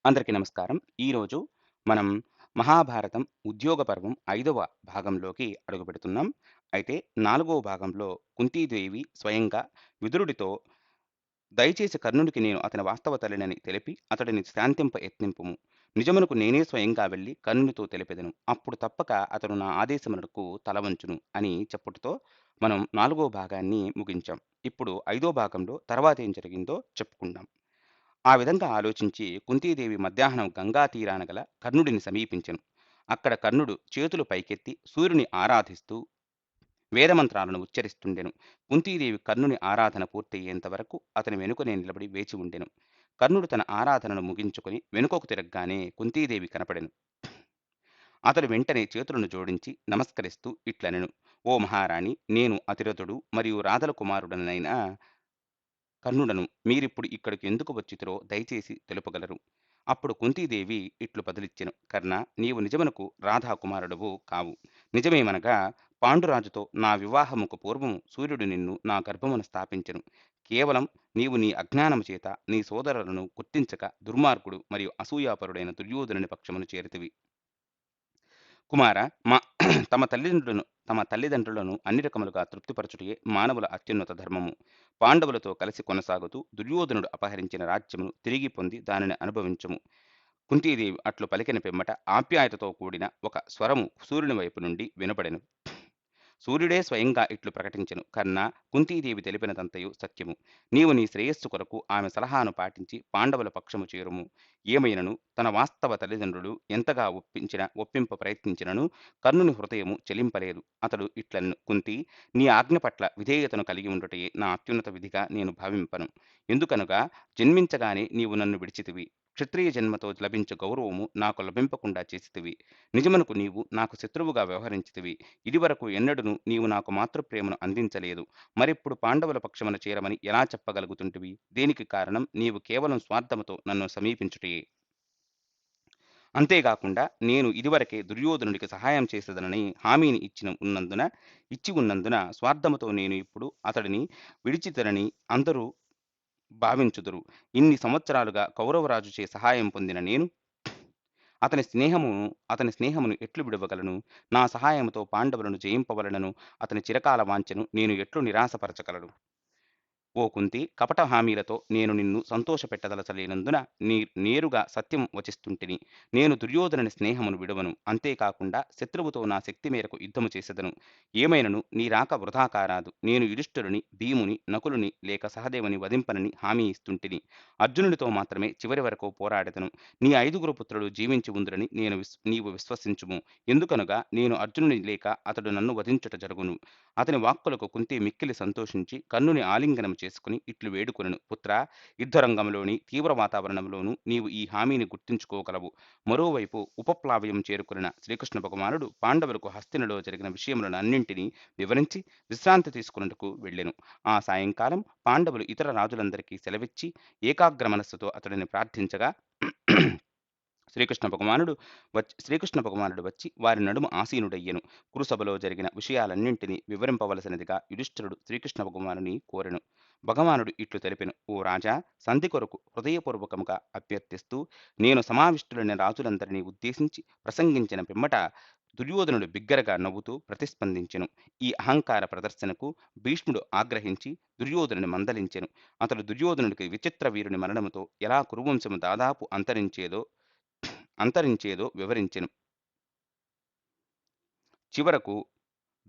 అందరికీ నమస్కారం. ఈరోజు మనం మహాభారతం ఉద్యోగ పర్వం 5వ భాగంలోకి అడుగుపెడుతున్నాం. అయితే 4వ భాగంలో కుంతీదేవి స్వయంగా విదురుడితో దయచేసి కర్ణుడికి నేను అతని వాస్తవ తల్లినని తెలిపి అతడిని శాంతింప యత్నింపుము. నిజమునకు నేనే స్వయంగా వెళ్లి కర్ణునితో తెలిపెదను. అప్పుడు తప్పక అతడు నా ఆదేశమునకు తలవంచును అని చెప్పుటతో మనం 4వ భాగాన్ని ముగించాం. ఇప్పుడు 5వ భాగంలో తర్వాత ఏం జరిగిందో చెప్పుకుందాం. ఆ విధంగా ఆలోచించి కుంతీదేవి మధ్యాహ్నం గంగా తీరాన గల కర్ణుడిని సమీపించెను. అక్కడ కర్ణుడు చేతులు పైకెత్తి సూర్యుని ఆరాధిస్తూ వేదమంత్రాలను ఉచ్చరిస్తుండెను. కుంతీదేవి కర్ణుని ఆరాధన పూర్తయ్యేంత వరకు అతని వెనుకనే నిలబడి వేచి ఉండెను. కర్ణుడు తన ఆరాధనను ముగించుకొని వెనుకకు తిరగగానే కుంతీదేవి కనపడెను. అతడు వెంటనే చేతులను జోడించి నమస్కరిస్తూ ఇట్లనెను: ఓ మహారాణి, నేను అతిరథుడు మరియు రాధల కుమారుడనైన కర్ణుడను. మీరిప్పుడు ఇక్కడికి ఎందుకు వచ్చితిరో దయచేసి తెలుపగలరు. అప్పుడు కుంతీదేవి ఇట్లు బదులిచ్చెను: కర్ణ, నీవు నిజమునకు రాధా కుమారుడవు కావు. నిజమేమనగా పాండురాజుతో నా వివాహముకు పూర్వము సూర్యుడు నిన్ను నా గర్భమున స్థాపించెను. కేవలం నీవు నీ అజ్ఞానము చేత నీ సోదరులను గుర్తించక దుర్మార్గుడు మరియు అసూయాపరుడైన దుర్యోధనుని పక్షమును చేరితివి. కుమార, మా తమ తల్లిదండ్రులను అన్ని రకములుగా తృప్తిపరచుటయే మానవుల అత్యున్నత ధర్మము. పాండవులతో కలిసి కొనసాగుతూ దుర్యోధనుడు అపహరించిన రాజ్యమును తిరిగి పొంది దానిని అనుభవించుము. కుంతీదేవి అట్లు పలికిన పిమ్మట ఆప్యాయతతో కూడిన ఒక స్వరము సూర్యుని వైపు నుండి వినపడెను. సూర్యుడే స్వయంగా ఇట్లు ప్రకటించెను: కర్ణ, కుంతీదేవి తెలిపినదంతయు సత్యము. నీవు నీ శ్రేయస్సు కొరకు ఆమె సలహాను పాటించి పాండవుల పక్షము చేరుము. ఏమైనను తన వాస్తవ తల్లిదండ్రులు ఎంతగా ఒప్పింప ప్రయత్నించినను కర్ణుని హృదయము చెలింపలేదు. అతడు ఇట్లనెను: కుంతి, నీ ఆజ్ఞ పట్ల విధేయతను కలిగి ఉండుటయే నా అత్యున్నత విధిగా నేను భావింపను. ఎందుకనగా జన్మించగానే నీవు నన్ను విడిచితివి. క్షత్రియ జన్మతో లభించు గౌరవము నాకు లభింపకుండా చేసితివి. నిజమునకు నీవు నాకు శత్రువుగా వ్యవహరించితివి. ఇదివరకు ఎన్నడును నీవు నాకు మాతృప్రేమను అందించలేదు. మరిప్పుడు పాండవుల పక్షమున చేరమని ఎలా చెప్పగలుగుతుంటివి? దీనికి కారణం నీవు కేవలం స్వార్థముతో నన్ను సమీపించుటయే. అంతేగాకుండా నేను ఇదివరకే దుర్యోధనుడికి సహాయం చేసేదనని హామీని ఇచ్చి ఉన్నందున స్వార్థముతో నేను ఇప్పుడు అతడిని విడిచితినని అందరూ భావించుదురు. ఇన్ని సంవత్సరాలుగా కౌరవరాజుచే సహాయం పొందిన నేను అతని స్నేహమును ఎట్లు విడువగలను? నా సహాయముతో పాండవులను జయింపవలెనను అతని చిరకాల వాంఛను నేను ఎట్లు నిరాశపరచగలను? ఓ కుంతి, కపట హామీలతో నేను నిన్ను సంతోషపెట్టదలచలేనందున నేరుగా సత్యం వచిస్తుంటిని. నేను దుర్యోధనుని స్నేహమును విడువను. అంతేకాకుండా శత్రువుతో నా శక్తి మేరకు యుద్ధము చేసెదను. ఏమైనను నీ రాక వృథా కారాదు. నేను యుధిష్ఠిరుని, భీముని, నకులుని లేక సహదేవుని వధింపనని హామీ ఇస్తుంటిని. అర్జునుడితో మాత్రమే చివరి వరకు పోరాడెదను. నీ 5గురు పుత్రులు జీవించి ఉందురని నీవు విశ్వసించుము. ఎందుకనగా నేను అర్జునుని లేక అతడు నన్ను వధించుట జరుగును. అతని వాక్కులకు కుంతి మిక్కిలి సంతోషించి కర్ణుని ఆలింగనం చేసుకుని ఇట్లు వేడుకొనెను: పుత్రా, యుద్ధరంగంలోని తీవ్ర వాతావరణంలోనూ నీవు ఈ హామీని గుర్తుంచుకోగలవు. మరోవైపు ఉపప్లావ్యం చేరుకున్న శ్రీకృష్ణ భగవానుడు పాండవులకు హస్తినలో జరిగిన విషయములనన్నింటినీ వివరించి విశ్రాంతి తీసుకున్నట్టుకు వెళ్ళెను. ఆ సాయంకాలం పాండవులు ఇతర రాజులందరికీ సెలవిచ్చి ఏకాగ్ర మనస్సుతో అతడిని ప్రార్థించగా శ్రీకృష్ణ భగవానుడు వచ్చి వారి నడుమ ఆసీనుడయ్యెను. కురుసభలో జరిగిన విషయాలన్నింటినీ వివరింపవలసినదిగా యుధిష్ఠిరుడు శ్రీకృష్ణ భగవానుని కోరెను. భగవానుడు ఇట్లు తెలిపెను: ఓ రాజా, సంధి కొరకు హృదయపూర్వకముగా అభ్యర్థిస్తూ నేను సమావిష్టులైన రాజులందరినీ ఉద్దేశించి ప్రసంగించిన పిమ్మట దుర్యోధనుడు బిగ్గరగా నవ్వుతూ ప్రతిస్పందించెను. ఈ అహంకార ప్రదర్శనకు భీష్ముడు ఆగ్రహించి దుర్యోధనుని మందలించెను. అతడు దుర్యోధనుడికి విచిత్ర వీరుని మరణముతో ఎలా కురువంశము దాదాపు అంతరించేదో వివరించెను. చివరకు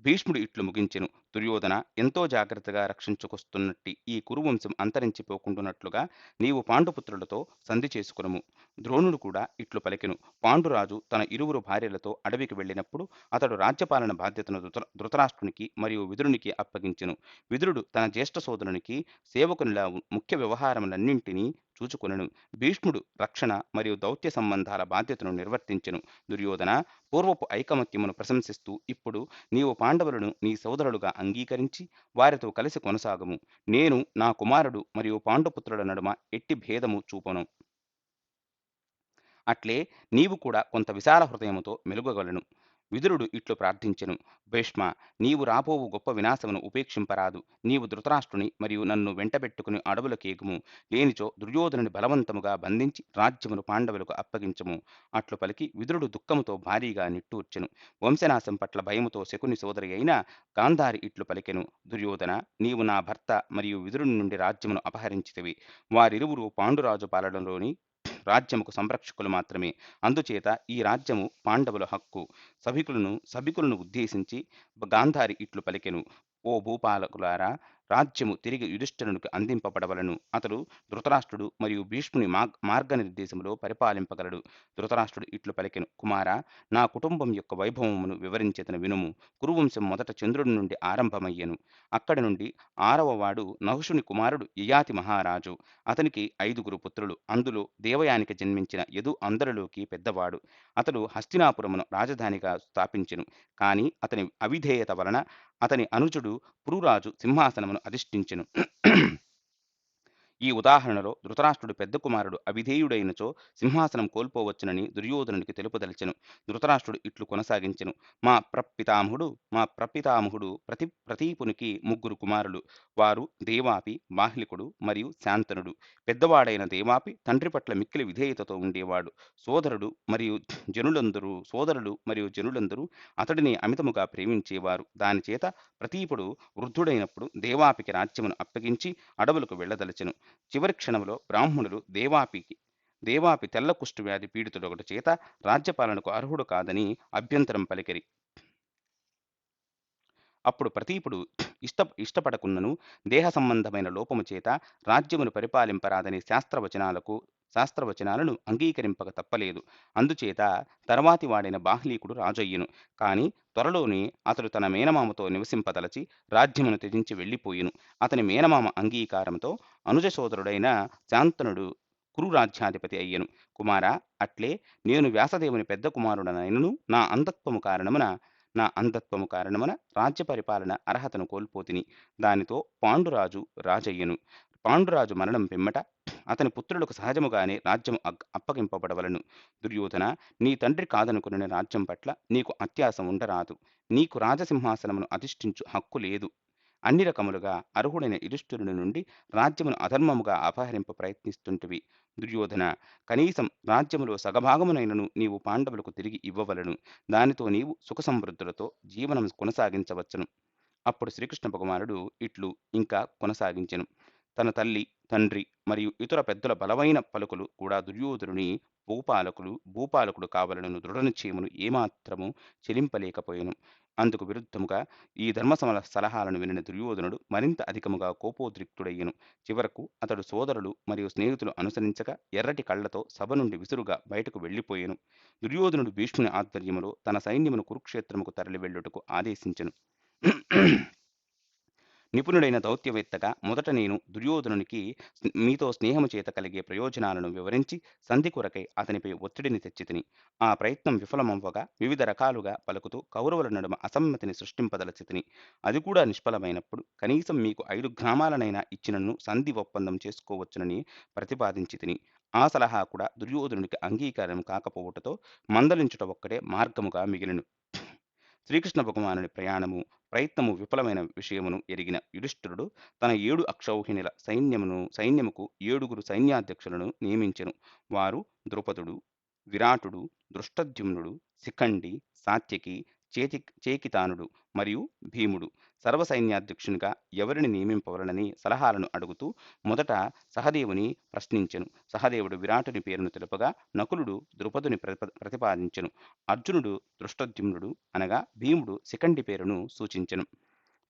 భీష్ముడు ఇట్లు ముగించెను: దుర్యోధన, ఎంతో జాగ్రత్తగా రక్షించుకొస్తున్నట్టి ఈ కురువంశం అంతరించిపోకుండునట్లుగా నీవు పాండుపుత్రులతో సంధి చేసుకునుము. ద్రోణుడు కూడా ఇట్లు పలికెను: పాండురాజు తన ఇరువురు భార్యలతో అడవికి వెళ్ళినప్పుడు అతడు రాజ్యపాలన బాధ్యతను ధృతరాష్ట్రునికి మరియు విదురునికి అప్పగించెను. విదురుడు తన జ్యేష్ఠ సోదరునికి సేవకునిలా ముఖ్య వ్యవహారములన్నింటినీ చూచుకొనెను. భీష్ముడు రక్షణ మరియు దౌత్య సంబంధాల బాధ్యతను నిర్వర్తించెను. దుర్యోధన, పూర్వపు ఐకమత్యమును ప్రశంసిస్తూ ఇప్పుడు నీవు పాండవులను నీ సోదరులుగా అంగీకరించి వారితో కలిసి కొనసాగుము. నేను నా కుమారుడు మరియు పాండుపుత్రుల నడుమ ఎట్టి భేదము చూపను. అట్లే నీవు కూడా కొంత విశాల హృదయముతో మెలుగగలను. విదురుడు ఇట్లు ప్రార్థించెను. భీష్మ, నీవు రాబోవు గొప్ప వినాశమును ఉపేక్షింపరాదు. నీవు ధృతరాష్ట్రుని మరియు నన్ను వెంటబెట్టుకుని అడవులకేగుము. లేనిచో దుర్యోధనుని బలవంతముగా బంధించి రాజ్యమును పాండవులకు అప్పగించుము. అట్లు పలికి విదురుడు దుఃఖముతో భారీగా నిట్టూర్చెను. వంశనాశం పట్ల భయముతో శకుని సోదరి అయిన గాంధారి ఇట్లు పలికెను. దుర్యోధన, నీవు నా భర్త మరియు విదురుని నుండి రాజ్యమును అపహరించితివి. వారిరువురు పాండురాజు పాలనలోని రాజ్యముకు సంరక్షకులు మాత్రమే. అందుచేత ఈ రాజ్యము పాండవుల హక్కు. సభికులను ఉద్దేశించి గాంధారి ఇట్లు పలికెను. ఓ భూపాలకులారా, రాజ్యము తిరిగి యుధిష్ఠిరునికి అందింపబడవలను. అతడు ధృతరాష్ట్రుడు మరియు భీష్ముని మార్గనిర్దేశములో పరిపాలింపగలడు. ధృతరాష్ట్రుడు ఇట్లు పలికెను. కుమారా, నా కుటుంబం యొక్క వైభవమును వివరించేతను వినుము. కురువంశం మొదట చంద్రుడి నుండి ఆరంభమయ్యెను. అక్కడి నుండి 6వ వాడు నహుషుని కుమారుడు యయాతి మహారాజు. అతనికి 5గురు పుత్రులు. అందులో దేవయానికి జన్మించిన యదు అందరిలోకి పెద్దవాడు. అతడు హస్తినాపురమును రాజధానిగా స్థాపించెను. కాని అతని అవిధేయత వలన అతని అనుజుడు పురురాజు సింహాసనమును అధిష్ఠించెను. ఈ ఉదాహరణలో ధృతరాష్ట్రుడు పెద్ద కుమారుడు అవిధేయుడైనచో సింహాసనం కోల్పోవచ్చునని దుర్యోధనుడికి తెలుపదలిచెను. ధృతరాష్ట్రుడు ఇట్లు కొనసాగించెను. మా ప్రపితామహుడు ప్రతీపునికి 3 కుమారులు. వారు దేవాపి, బాహ్లికుడు మరియు శాంతనుడు. పెద్దవాడైన దేవాపి తండ్రి పట్ల మిక్కిలి విధేయతతో ఉండేవాడు. సోదరులు మరియు జనులందరూ అతడిని అమితముగా ప్రేమించేవారు. దానిచేత ప్రతీపుడు వృద్ధుడైనప్పుడు దేవాపికి రాజ్యమును అప్పగించి అడవులకు వెళ్ళదలచెను. చివరి క్షణంలో బ్రాహ్మణులు దేవాపి తెల్ల కుష్టు వ్యాధి పీడితుడొకటి చేత రాజ్యపాలనకు అర్హుడు కాదని అభ్యంతరం పలికిరి. అప్పుడు ప్రతీపుడు ఇష్టపడకున్నను దేహ సంబంధమైన లోపము చేత రాజ్యమును పరిపాలింపరాదని శాస్త్రవచనాలను అంగీకరింపక తప్పలేదు. అందుచేత తర్వాతి వాడైన బాహ్లీకుడు రాజయ్యును. కాని త్వరలోనే అతడు తన మేనమామతో నివసింపదలచి రాజ్యమును త్యజించి వెళ్ళిపోయిను. అతని మేనమామ అంగీకారంతో అనుజ సోదరుడైన శాంతనుడు కురు రాజ్యాధిపతి అయ్యెను. కుమారా, అట్లే నేను వ్యాసదేవుని పెద్ద కుమారుడనైనను నా అంధత్వము కారణమున రాజ్య పరిపాలన అర్హతను కోల్పోతిని. దానితో పాండురాజు రాజయ్యను. పాండురాజు మరణం పిమ్మట అతని పుత్రులకు సహజముగానే రాజ్యము అప్పగింపబడవలను. దుర్యోధన, నీ తండ్రి కాదనుకుని రాజ్యం పట్ల నీకు అత్యాశ ఉండరాదు. నీకు రాజసింహాసనమును అధిష్ఠించు హక్కు లేదు. అన్ని రకములుగా అర్హుడైన యుధిష్ఠిరుని నుండి రాజ్యమును అధర్మముగా అపహరింప ప్రయత్నిస్తుంటివి. దుర్యోధన, కనీసం రాజ్యములో సగభాగమునైనను నీవు పాండవులకు తిరిగి ఇవ్వవలను. దానితో నీవు సుఖ సమృద్ధులతో జీవనం కొనసాగించవచ్చును. అప్పుడు శ్రీకృష్ణ భగవానుడు ఇట్లు ఇంకా కొనసాగించెను. తన తల్లి, తండ్రి మరియు ఇతర పెద్దల బలమైన పలుకులు కూడా దుర్యోధనుని భూపాలకుడు కావాలనను దృఢనిశ్చయమును ఏమాత్రము చెలింపలేకపోయెను. అందుకు విరుద్ధముగా ఈ సలహాలను వినిన దుర్యోధనుడు మరింత అధికముగా కోపోద్రిక్తుడయ్యెను. చివరకు అతడు సోదరులు మరియు స్నేహితులు అనుసరించగా ఎర్రటి కళ్లతో సభ నుండి విసురుగా బయటకు వెళ్ళిపోయెను. దుర్యోధనుడు భీష్ముని ఆధ్వర్యములో తన సైన్యమును కురుక్షేత్రముకు తరలి వెళ్ళుటకు ఆదేశించెను. నిపుణుడైన దౌత్యవేత్తగా మొదట నేను దుర్యోధనునికి మీతో స్నేహము చేత కలిగే ప్రయోజనాలను వివరించి సంధి కొరకై అతనిపై ఒత్తిడిని తెచ్చితిని. ఆ ప్రయత్నం విఫలమవ్వగా వివిధ రకాలుగా పలుకుతూ కౌరవుల నడుమ అసమ్మతిని సృష్టింపదలచితిని. అది కూడా నిష్ఫలమైనప్పుడు కనీసం మీకు 5 గ్రామాలనైనా ఇచ్చినను సంధి ఒప్పందం చేసుకోవచ్చునని ప్రతిపాదించితిని. ఆ సలహా కూడా దుర్యోధనునికి అంగీకారం కాకపోవుటతో మందలించుట ఒక్కటే మార్గముగా మిగిలెను. శ్రీకృష్ణ భగవానుని ప్రయత్నము విఫలమైన విషయమును ఎరిగిన యుధిష్ఠిరుడు తన 7 అక్షౌహిణుల సైన్యముకు 7గురు సైన్యాధ్యక్షులను నియమించెను. వారు ద్రుపదుడు, విరాటుడు, దృష్టద్యుమ్నుడు, శిఖండి, సాత్యకి, చేకితానుడు మరియు భీముడు. సర్వసైన్యాధ్యక్షునిగా ఎవరిని నియమింపవలనని సలహాలను అడుగుతూ మొదట సహదేవుని ప్రశ్నించెను. సహదేవుడు విరాటుని పేరును తెలుపగా నకులుడు ద్రుపదుని ప్రతిపాదించెను. అర్జునుడు దృష్టద్యుమ్నుడు అనగా భీముడు శిఖండి పేరును సూచించెను.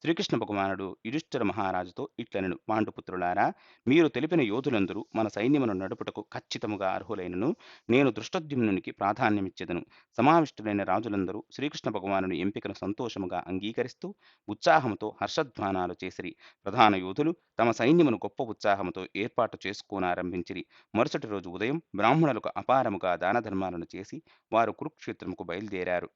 శ్రీకృష్ణ భగవానుడు యుధిష్ఠిర మహారాజుతో ఇట్లనెను. పాండుపుత్రులారా, మీరు తెలిపిన యోధులందరూ మన సైన్యమును నడుపుటకు ఖచ్చితముగా అర్హులైనను నేను దృష్టద్యుమ్నునికి ప్రాధాన్యమిచ్చెదను. సమావిష్టులైన రాజులందరూ శ్రీకృష్ణ భగవానుని ఎంపికను సంతోషముగా అంగీకరిస్తూ ఉత్సాహముతో హర్షధ్వానాలు చేసిరి. ప్రధాన యోధులు తమ సైన్యమును గొప్ప ఉత్సాహముతో ఏర్పాటు చేసుకోనారంభించిరి. మరుసటి రోజు ఉదయం బ్రాహ్మణులకు అపారముగా దానధర్మాలను చేసి వారు కురుక్షేత్రముకు బయలుదేరారు.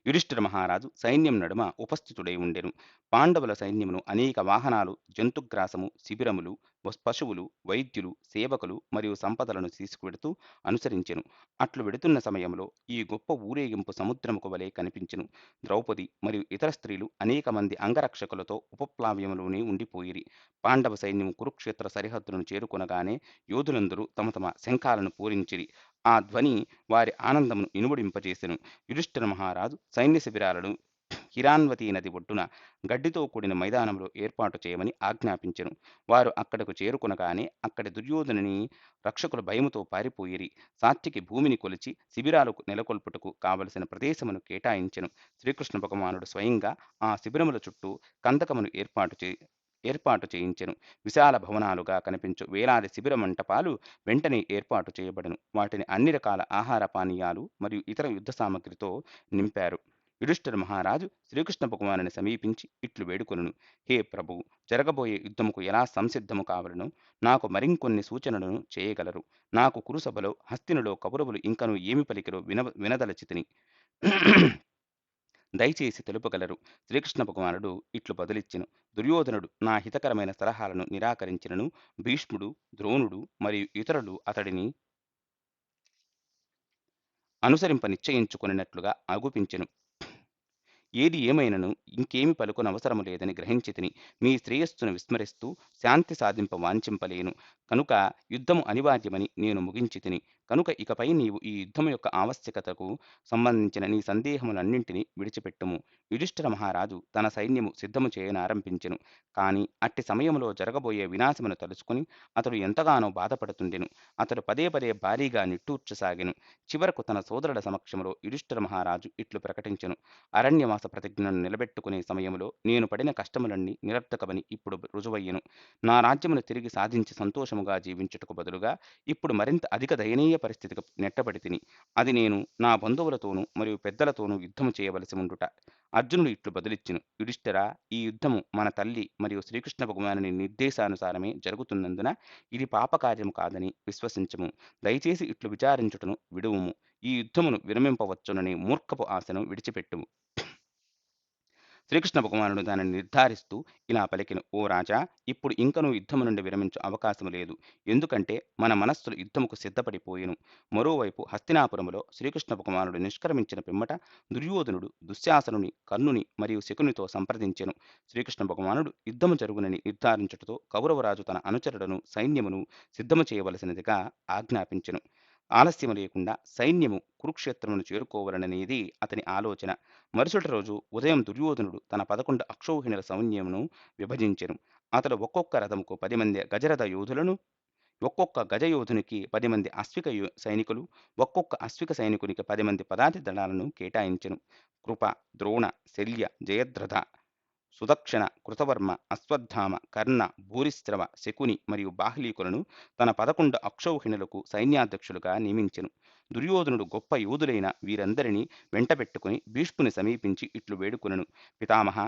యుధిష్ఠిర మహారాజు సైన్యం నడుమ ఉపస్థితుడై ఉండెను. పాండవుల సైన్యమును అనేక వాహనాలు, జంతుగ్రాసము, శిబిరములు, పశువులు, వైద్యులు, సేవకులు మరియు సంపదలను తీసుకువెడుతూ అనుసరించెను. అట్లు వెడుతున్న సమయంలో ఈ గొప్ప ఊరేగింపు సముద్రముకు వలె కనిపించెను. ద్రౌపది మరియు ఇతర స్త్రీలు అనేక మంది అంగరక్షకులతో ఉపప్లావ్యములోనే ఉండిపోయిరి. పాండవ సైన్యము కురుక్షేత్ర సరిహద్దులను చేరుకొనగానే యోధులందరూ తమ తమ శంఖాలను పూరించిరి. ఆ ధ్వని వారి ఆనందమును ఇనుమడింపజేసెను. యుధిష్ఠిర మహారాజు సైన్య శిబిరాలను హిరాన్వతి నది ఒడ్డున గడ్డితో కూడిన మైదానంలో ఏర్పాటు చేయమని ఆజ్ఞాపించెను. వారు అక్కడకు చేరుకొనగానే అక్కడి దుర్యోధనుని రక్షకులు భయముతో పారిపోయిరి. సాత్యకి భూమిని కొలిచి శిబిరాలకు నెలకొల్పుటకు కావలసిన ప్రదేశమును కేటాయించెను. శ్రీకృష్ణ భగవానుడు స్వయంగా ఆ శిబిరముల చుట్టూ కందకమును ఏర్పాటు చేయించెను. విశాల భవనాలుగా కనిపించు వేలాది శిబిర మంటపాలు వెంటనే ఏర్పాటు చేయబడెను. వాటిని అన్ని రకాల ఆహార పానీయాలు మరియు ఇతర యుద్ధ సామగ్రితో నింపారు. యుధిష్ఠిర మహారాజు శ్రీకృష్ణ భగవానుని సమీపించి ఇట్లు వేడుకొనును. హే ప్రభు, జరగబోయే యుద్ధముకు ఎలా సంసిద్ధము కావలను నాకు మరింకొన్ని సూచనలను చేయగలరు. నాకు కురుసభలో హస్తినులో కౌరవులు ఇంకను ఏమి పలికిరో వినదలచితిని. దయచేసి తెలుపగలరు. శ్రీకృష్ణ భగవానుడు ఇట్లు బదులిచ్చెను. దుర్యోధనుడు నా హితకరమైన సలహాలను నిరాకరించినను భీష్ముడు, ద్రోణుడు మరియు ఇతరులు అతడిని అనుసరింప నిశ్చయించుకొనినట్లుగా అగుపించెను. ఏది ఏమైనను ఇంకేమి పలుకనవసరము లేదని గ్రహించితిని. మీ శ్రేయస్సును విస్మరిస్తూ శాంతి సాధింప వాంఛింపలేను. కనుక యుద్ధము అనివార్యమని నేను ముగించితిని. కనుక ఇకపై నీవు ఈ యుద్ధము యొక్క ఆవశ్యకతకు సంబంధించిన నీ సందేహములన్నింటినీ విడిచిపెట్టుము. యుధిష్ఠిర మహారాజు తన సైన్యము సిద్ధము చేయనారంభించెను. కాని అట్టి సమయములో జరగబోయే వినాశమును తలుచుకుని అతడు ఎంతగానో బాధపడుతుండెను. అతడు పదే పదే భారీగా నిట్టూర్చసాగెను. చివరకు తన సోదరుల సమక్షంలో యుధిష్ఠిర మహారాజు ఇట్లు ప్రకటించెను. అరణ్యవాస ప్రతిజ్ఞను నిలబెట్టుకునే సమయంలో నేను పడిన కష్టములన్నీ నిరర్థకమని ఇప్పుడు రుజువయ్యెను. నా రాజ్యమును తిరిగి సాధించి సంతోషముగా జీవించుటకు బదులుగా ఇప్పుడు మరింత అధిక దయనీయ పరిస్థితికి నెట్టబడి తిని. అది నేను నా బంధువులతోనూ మరియు పెద్దలతోనూ యుద్ధము చేయవలసి ఉండుట. అర్జునుడు ఇట్లు బదులిచ్చెను. యుధిష్ఠిరా, ఈ యుద్ధము మన తల్లి మరియు శ్రీకృష్ణ భగవానుని నిర్దేశానుసారమే జరుగుతున్నందున ఇది పాపకార్యము కాదని విశ్వసించము. దయచేసి ఇట్లు విచారించుటను విడువుము. ఈ యుద్ధమును విరమింపవచ్చుననే మూర్ఖపు ఆశను విడిచిపెట్టుము. శ్రీకృష్ణ భగవానుడు దానిని నిర్ధారిస్తూ ఇలా పలికెను. ఓ రాజా, ఇప్పుడు ఇంకనూ యుద్ధము నుండి విరమించు అవకాశము లేదు. ఎందుకంటే మన మనస్సులు యుద్ధముకు సిద్ధపడిపోయెను. మరోవైపు హస్తినాపురములో శ్రీకృష్ణ భగవానుడు నిష్క్రమించిన పిమ్మట దుర్యోధనుడు దుశ్శాసనుని, కర్ణుని మరియు శకునితో సంప్రదించెను. శ్రీకృష్ణ భగవానుడు యుద్ధము జరుగునని నిర్ధారించుటతో కౌరవరాజు తన అనుచరులను సైన్యమును సిద్ధము చేయవలసినదిగా ఆజ్ఞాపించెను. ఆలస్యము లేకుండా సైన్యము కురుక్షేత్రమును చేరుకోవాలనేది అతని ఆలోచన. మరుసటి రోజు ఉదయం దుర్యోధనుడు తన 11 అక్షౌహిణుల సైన్యమును విభజించెను. అతడు ఒక్కొక్క రథముకు 10 మంది గజరథ యోధులను, ఒక్కొక్క గజయోధునికి 10 మంది సైనికులు, ఒక్కొక్క అశ్విక సైనికునికి 10 మంది పదాతి దళాలను కేటాయించెను. కృప, ద్రోణ, శల్య, జయద్రథ, సుదక్షిణ, కృతవర్మ, అశ్వత్థామ, కర్ణ, భూరిశ్రవ, శకుని మరియు బాహ్లీకులను తన 11 అక్షౌహిణులకు సైన్యాధ్యక్షులుగా నియమించెను. దుర్యోధనుడు గొప్ప యోధులైన వీరందరినీ వెంటబెట్టుకుని భీష్ముని సమీపించి ఇట్లు వేడుకొనెను. పితామహ,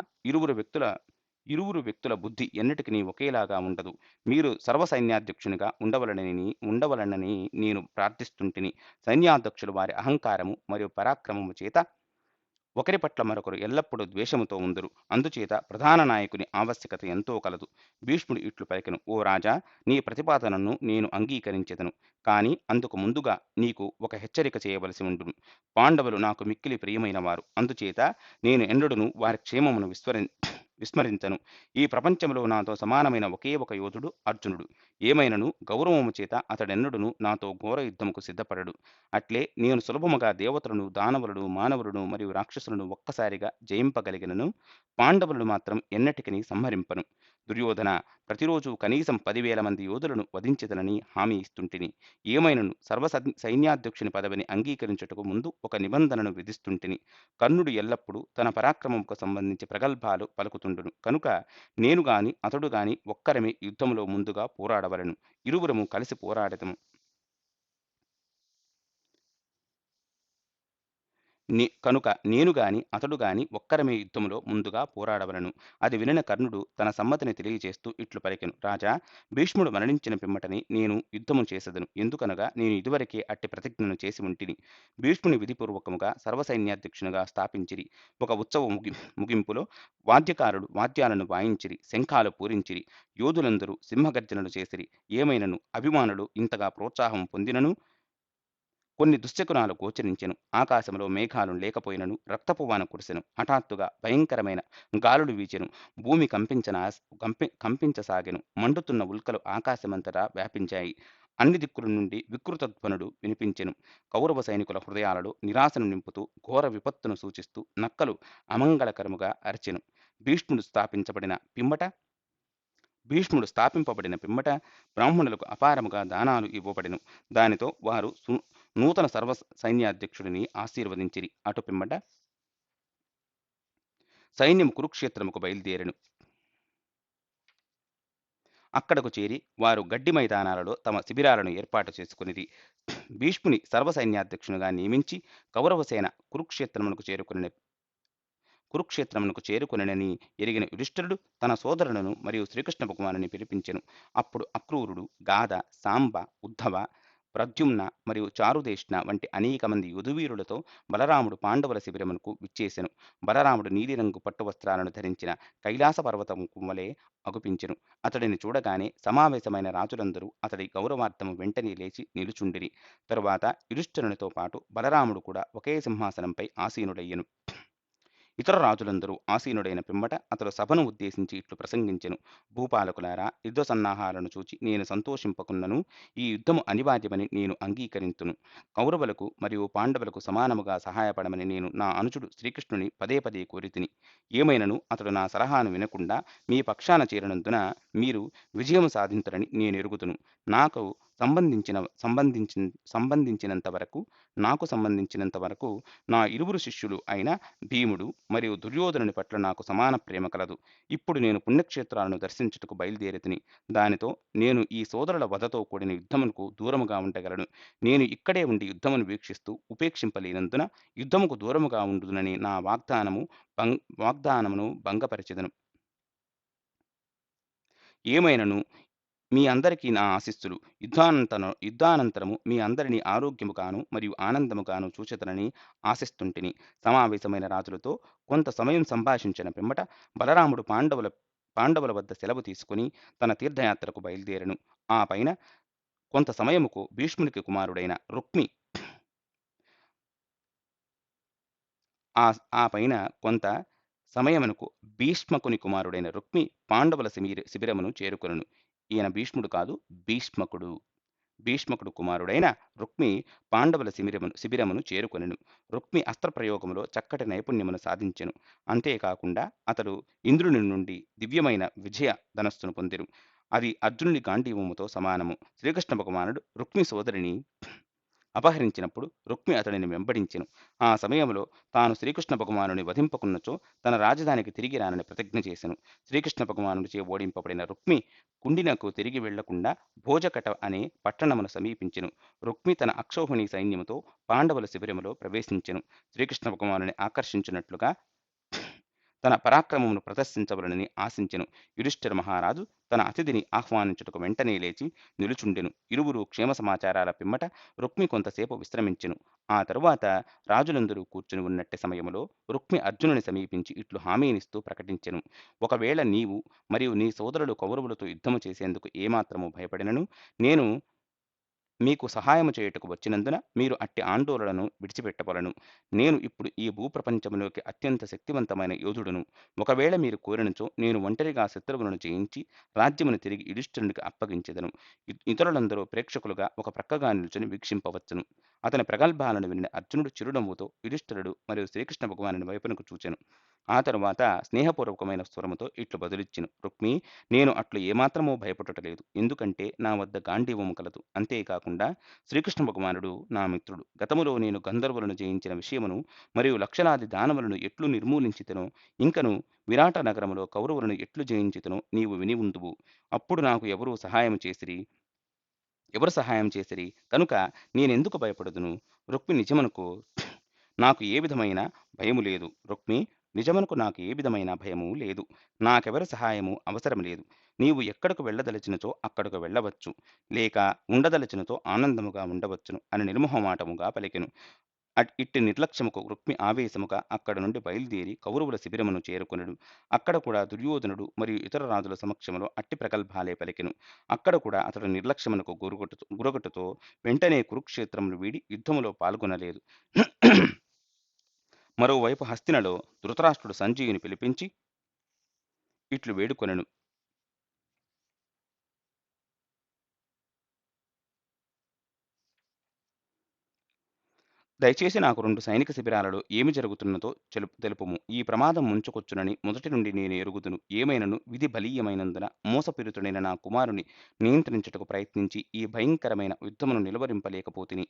ఇరువురు వ్యక్తుల బుద్ధి ఎన్నటికీ ఒకేలాగా ఉండదు. మీరు సర్వసైన్యాధ్యక్షునిగా ఉండవలనని నేను ప్రార్థిస్తుంటిని. సైన్యాధ్యక్షులు వారి అహంకారము మరియు పరాక్రమము చేత ఒకరి పట్ల మరొకరు ఎల్లప్పుడూ ద్వేషముతో ఉందురు. అందుచేత ప్రధాన నాయకుని ఆవశ్యకత ఎంతో కలదు. భీష్ముడు ఇట్లు పలికెను. ఓ రాజా, నీ ప్రతిపాదనను నేను అంగీకరించెదను. కాని అందుకు ముందుగా నీకు ఒక హెచ్చరిక చేయవలసి ఉండును. పాండవులు నాకు మిక్కిలి ప్రియమైన వారు. అందుచేత నేను ఎన్నడూను వారి క్షేమమును విస్మరించను. ఈ ప్రపంచంలో నాతో సమానమైన ఒకే ఒక యోధుడు అర్జునుడు. ఏమైనను గౌరవము చేత అతడెన్నడూను నాతో ఘోర యుద్ధముకు సిద్ధపడడు. అట్లే నేను సులభముగా దేవతలను, దానవులను, మానవులను మరియు రాక్షసులను ఒక్కసారిగా జయింపగలిగినను పాండవులను మాత్రం ఎన్నటికీ సంహరింపను. దుర్యోధన, ప్రతిరోజు కనీసం 10,000 మంది యోధులను వధించెదనని హామీ ఇస్తుంటిని. ఏమైనను సైన్యాధ్యక్షుని పదవిని అంగీకరించుటకు ముందు ఒక నిబంధనను విధిస్తుంటిని. కర్ణుడు ఎల్లప్పుడూ తన పరాక్రమముకు సంబంధించి ప్రగల్భాలు పలుకుతుండును. కనుక నేను గాని అతడు గాని ఒక్కరమే యుద్ధములో ముందుగా పోరాడవలెను. ఇరువురము కలిసి పోరాడెదము. కనుక నేను గాని, అతడు గాని ఒక్కరమే యుద్ధములో ముందుగా పోరాడవలెను. అది వినిన కర్ణుడు తన సమ్మతిని తెలియజేస్తూ ఇట్లు పలికెను. రాజా, భీష్ముడు మరణించిన పిమ్మటనే నేను యుద్ధము చేసెదను. ఎందుకనగా నేను ఇదివరకే అట్టి ప్రతిజ్ఞను చేసి ఉంటిని. భీష్ముని విధిపూర్వకముగా సర్వసైన్యాధ్యక్షునిగా స్థాపించిరి. ఒక ఉత్సవ ముగింపులో వాద్యకారులు వాద్యాలను వాయించిరి. శంఖాలు పూరించిరి. యోధులందరూ సింహగర్జనలు చేసిరి. ఏమైనను అభిమానులు ఇంతగా ప్రోత్సాహం పొందినను కొన్ని దుశ్శకునాలు గోచరించెను. ఆకాశంలో మేఘాలు లేకపోయినను రక్తపు వాన కురిసెను. హఠాత్తుగా భయంకరమైన గాలులు వీచెను. భూమి కంపించసాగెను. మండుతున్న ఉల్కలు ఆకాశమంతటా వ్యాపించాయి. అన్ని దిక్కుల నుండి వికృత ధ్వనులు వినిపించెను. కౌరవ సైనికుల హృదయాలలో నిరాశను నింపుతూ, ఘోర విపత్తును సూచిస్తూ నక్కలు అమంగళకరముగా అరిచెను. భీష్ముడు స్థాపించబడిన పిమ్మట స్థాపింపబడిన పిమ్మట బ్రాహ్మణులకు అపారముగా దానాలు ఇవ్వబడెను. దానితో వారు నూతన సైన్యాధ్యక్షుడిని ఆశీర్వదించిరి. అటు పిమ్మట సైన్యము కురుక్షేత్రముకు బయలుదేరెను. అక్కడకు చేరి వారు గడ్డి మైదానాలలో తమ శిబిరాలను ఏర్పాటు చేసుకునిరి. భీష్ముని సర్వసైన్యాధ్యక్షునిగా నియమించి కౌరవసేన కురుక్షేత్రమునకు చేరుకొనెనని ఎరిగిన యుధిష్ఠిరుడు తన సోదరులను మరియు శ్రీకృష్ణ భగవానుని పిలిపించెను. అప్పుడు అక్రూరుడు, గాధ, సాంబ, ఉద్ధవ, ప్రద్యుమ్న మరియు చారుదేష్ణ వంటి అనేక మంది యుధువీరులతో బలరాముడు పాండవుల శిబిరమునకు విచ్చేసెను. బలరాముడు నీలిరంగు పట్టు వస్త్రాలను ధరించిన కైలాస పర్వతము వలె అగుపించెను. అతడిని చూడగానే సమావేశమైన రాజులందరూ అతడి గౌరవార్థము వెంటనే లేచి నిలుచుండిరి. తరువాత యుధిష్ఠిరునితో పాటు బలరాముడు కూడా ఒకే సింహాసనంపై ఆసీనుడయ్యెను. ఇతర రాజులందరూ ఆసీనుడైన పిమ్మట అతడు సభను ఉద్దేశించి ఇట్లు ప్రసంగించెను. భూపాలకులారా, యుద్ధ సన్నాహాలను చూచి నేను సంతోషింపకున్నను ఈ యుద్ధము అనివార్యమని నేను అంగీకరింతును. కౌరవులకు మరియు పాండవులకు సమానముగా సహాయపడమని నేను నా అనుచుడు శ్రీకృష్ణుని పదే పదే కోరితిని. ఏమైనను అతడు నా సలహాను వినకుండా మీ పక్షాన చేరినందున మీరు విజయం సాధింతురని నేనెరుగుదును. నాకు సంబంధించినంత వరకు నా ఇరువురు శిష్యులు అయిన భీముడు మరియు దుర్యోధనుని పట్ల నాకు సమాన ప్రేమ కలదు. ఇప్పుడు నేను పుణ్యక్షేత్రాలను దర్శించుటకు బయలుదేరితిని. దానితో నేను ఈ సోదరుల వధతో కూడిన యుద్ధమునకు దూరముగా ఉండగలను. నేను ఇక్కడే ఉండి యుద్ధమును వీక్షిస్తూ ఉపేక్షింపలేనందున యుద్ధముకు దూరముగా ఉండునని నా వాగ్దానమును భంగపరచెదను. ఏమైనను మీ అందరికీ నా ఆశీస్సులు. యుద్ధానంతరము మీ అందరినీ ఆరోగ్యముగాను మరియు ఆనందముగాను చూచెదనని ఆశిస్తుంటిని. సమావేశమైన రాజులతో కొంత సమయం సంభాషించిన పిమ్మట బలరాముడు పాండవుల వద్ద సెలవు తీసుకుని తన తీర్థయాత్రకు బయలుదేరెను. ఆ పైన కొంత సమయముకు భీష్మునికి కుమారుడైన రుక్మి ఆ ఆ పైన కొంత సమయమునకు భీష్మకుని కుమారుడైన రుక్మి పాండవుల శిబిరమును చేరుకొనెను. ఈయన భీష్ముడు కాదు, భీష్మకుడు. భీష్మకుడు కుమారుడైన రుక్మి పాండవుల శిబిరమును చేరుకొనెను. రుక్మి అస్త్రప్రయోగములో చక్కటి నైపుణ్యమును సాధించెను. అంతేకాకుండా అతడు ఇంద్రుని నుండి దివ్యమైన విజయ ధనస్సును పొందెను. అది అర్జునుని గాంధీవముతో సమానము. శ్రీకృష్ణ భగవానుడు రుక్మి సోదరిని అపహరించినప్పుడు రుక్మి అతడిని వెంబడించెను. ఆ సమయంలో తాను శ్రీకృష్ణ భగవానుని వధింపకున్నచో తన రాజధానికి తిరిగి రానని ప్రతిజ్ఞ చేసెను. శ్రీకృష్ణ భగవానుడిచే ఓడింపబడిన రుక్మి కుండినకు తిరిగి వెళ్లకుండా భోజకట అనే పట్టణమును సమీపించెను. రుక్మి తన అక్షౌహిణి సైన్యముతో పాండవుల శిబిరములో ప్రవేశించెను. శ్రీకృష్ణ భగవానుని ఆకర్షించినట్లుగా తన పరాక్రమమును ప్రదర్శించవలనని ఆశించెను. యుధిష్ఠిర మహారాజు తన అతిథిని ఆహ్వానించుటకు వెంటనే లేచి నిలుచుండెను. ఇరువురు క్షేమ సమాచారాల పిమ్మట రుక్మి కొంతసేపు విశ్రమించెను. ఆ తరువాత రాజులందరూ కూర్చుని ఉన్నట్టి సమయములో రుక్మి అర్జునుని సమీపించి ఇట్లు హామీనిస్తూ ప్రకటించెను. ఒకవేళ నీవు మరియు నీ సోదరులు కౌరవులతో యుద్ధము చేసేందుకు ఏమాత్రము భయపడినను నేను మీకు సహాయము చేయుటకు వచ్చినందున మీరు అట్టి ఆందోళనను విడిచిపెట్టవలెను. నేను ఇప్పుడు ఈ భూప్రపంచములోకి అత్యంత శక్తివంతమైన యోధుడును. ఒకవేళ మీరు కోరినచో నేను ఒంటరిగా శత్రువులను జయించి రాజ్యమును తిరిగి యుధిష్ఠిరునికి అప్పగించెదను. ఇతరులందరూ ప్రేక్షకులుగా ఒక ప్రక్కగా నిల్చుని వీక్షింపవచ్చును. అతని ప్రగల్భాలను వినిన అర్జునుడు చిరునవ్వుతో యుధిష్ఠిరుడు మరియు శ్రీకృష్ణ భగవానుని వైపునకు చూచెను. ఆ తరువాత స్నేహపూర్వకమైన స్వరముతో ఇట్లు బదులిచ్చెను. రుక్మి, నేను అట్లు ఏమాత్రమూ భయపడుటలేదు. ఎందుకంటే నా వద్ద గాంధీవము కలదు. అంతేకాకుండా శ్రీకృష్ణ భగవానుడు నా మిత్రుడు. గతములో నేను గంధర్వులను జయించిన విషయమును మరియు లక్షలాది దానవులను ఎట్లు నిర్మూలించితినో, ఇంకను విరాట నగరములో కౌరవులను ఎట్లు జయించితినో నీవు విని ఉందువు. అప్పుడు నాకు ఎవరు సహాయం చేసిరి కనుక నేనెందుకు భయపడుదును? రుక్మి, నిజమునకు నాకు ఏ విధమైన భయము లేదు. రుక్మి, నిజమునకు నాకు ఏ విధమైన భయము లేదు. నాకెవరి సహాయము అవసరం లేదు. నీవు ఎక్కడకు వెళ్ళదలచినచో అక్కడకు వెళ్ళవచ్చు. లేక ఉండదలచినచో ఆనందముగా ఉండవచ్చును అని నిర్మొహమాటముగా పలికెను. ఇట్టి నిర్లక్ష్యముకు రుక్మి ఆవేశముగా అక్కడ నుండి బయలుదేరి కౌరవుల శిబిరమును చేరుకొనెను. అక్కడ కూడా దుర్యోధనుడు మరియు ఇతర రాజుల సమక్షంలో అట్టి ప్రగల్భాలే పలికెను. అక్కడ కూడా అతడు నిర్లక్ష్యమునకు గురగొట్టుతో వెంటనే కురుక్షేత్రమును వీడి యుద్ధములో పాల్గొనలేదు. మరోవైపు హస్తినలో ధృతరాష్ట్రుడు సంజయుని పిలిపించి ఇట్లు వేడుకొనెను. దయచేసి నాకు 2 సైనిక శిబిరాలలో ఏమి జరుగుతున్నదో తెలుపుము. ఈ ప్రమాదం ముంచుకొచ్చునని మొదటి నుండి నేను ఎరుగుదును. ఏమైనను విధి బలీయమైనందున మోసపూరితుడైన నా కుమారుని నియంత్రించుటకు ప్రయత్నించి ఈ భయంకరమైన యుద్ధమును నిలువరింపలేకపోతిని.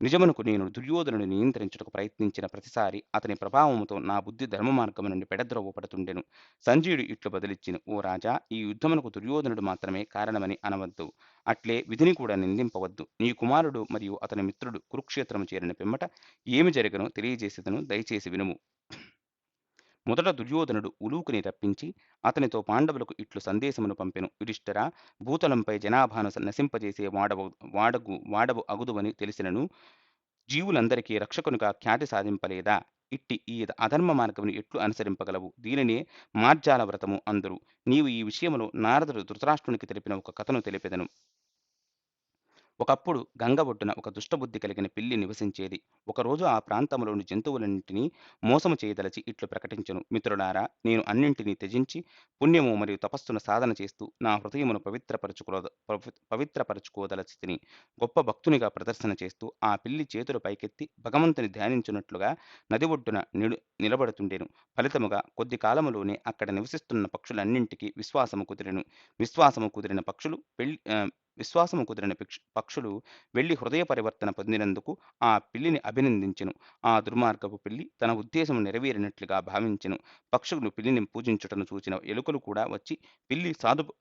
నిజమునకు నేను దుర్యోధనుని నియంత్రించుటకు ప్రయత్నించిన ప్రతిసారి అతని ప్రభావముతో నా బుద్ధి ధర్మ మార్గము నుండి పెడద్రోవపడుతుండెను. సంజయుడు ఇట్లు బదులిచ్చెను. ఓ రాజా, ఈ యుద్ధమునకు దుర్యోధనుడు మాత్రమే కారణమని అనవద్దు. అట్లే విధిని కూడా నిందింపవద్దు. నీ కుమారుడు మరియు అతని మిత్రుడు కురుక్షేత్రము చేరిన పిమ్మట ఏమి జరిగనో తెలియజేసేదను, దయచేసి వినుము. మొదట దుర్యోధనుడు ఉలూకుని రప్పించి అతనితో పాండవులకు ఇట్లు సందేశమును పంపెను. యుధిష్ఠిరా, భూతలంపై జనాభాను నశింపజేసే వాడవు అగుదువని తెలిసినను జీవులందరికీ రక్షకునిగా ఖ్యాతి సాధింపలేదా? ఇట్టి ఈ అధర్మ మార్గమును ఎట్లు అనుసరింపగలవు? దీనినే మార్జాల వ్రతము అందురు. నీవు ఈ విషయములో నారదుడు ధృతరాష్ట్రునికి తెలిపిన ఒక కథను తెలిపెదను. ఒకప్పుడు గంగ ఒడ్డున ఒక దుష్టబుద్ధి కలిగిన పిల్లి నివసించేది. ఒకరోజు ఆ ప్రాంతంలోని జంతువులన్నింటినీ మోసము చేయదలచి ఇట్లు ప్రకటించెను. మిత్రులారా, నేను అన్నింటినీ త్యజించి పుణ్యము మరియు తపస్సును సాధన చేస్తూ నా హృదయమును పవిత్రపరచుకోదలచితిని. గొప్ప భక్తునిగా ప్రదర్శన చేస్తూ ఆ పిల్లి చేతులు పైకెత్తి భగవంతుని ధ్యానించున్నట్లుగా నది ఒడ్డున నిలబడుతుండెను. ఫలితముగా కొద్ది కాలములోనే అక్కడ నివసిస్తున్న పక్షులన్నింటికీ విశ్వాసము కుదిరిన పక్షులు వెళ్లి హృదయ పరివర్తన పొందినందుకు ఆ పిల్లిని అభినందించెను. ఆ దుర్మార్గపు పిల్లి తన ఉద్దేశము నెరవేరినట్లుగా భావించెను. పక్షులు పిల్లిని పూజించుటను చూచిన ఎలుకలు కూడా వచ్చి పిల్లి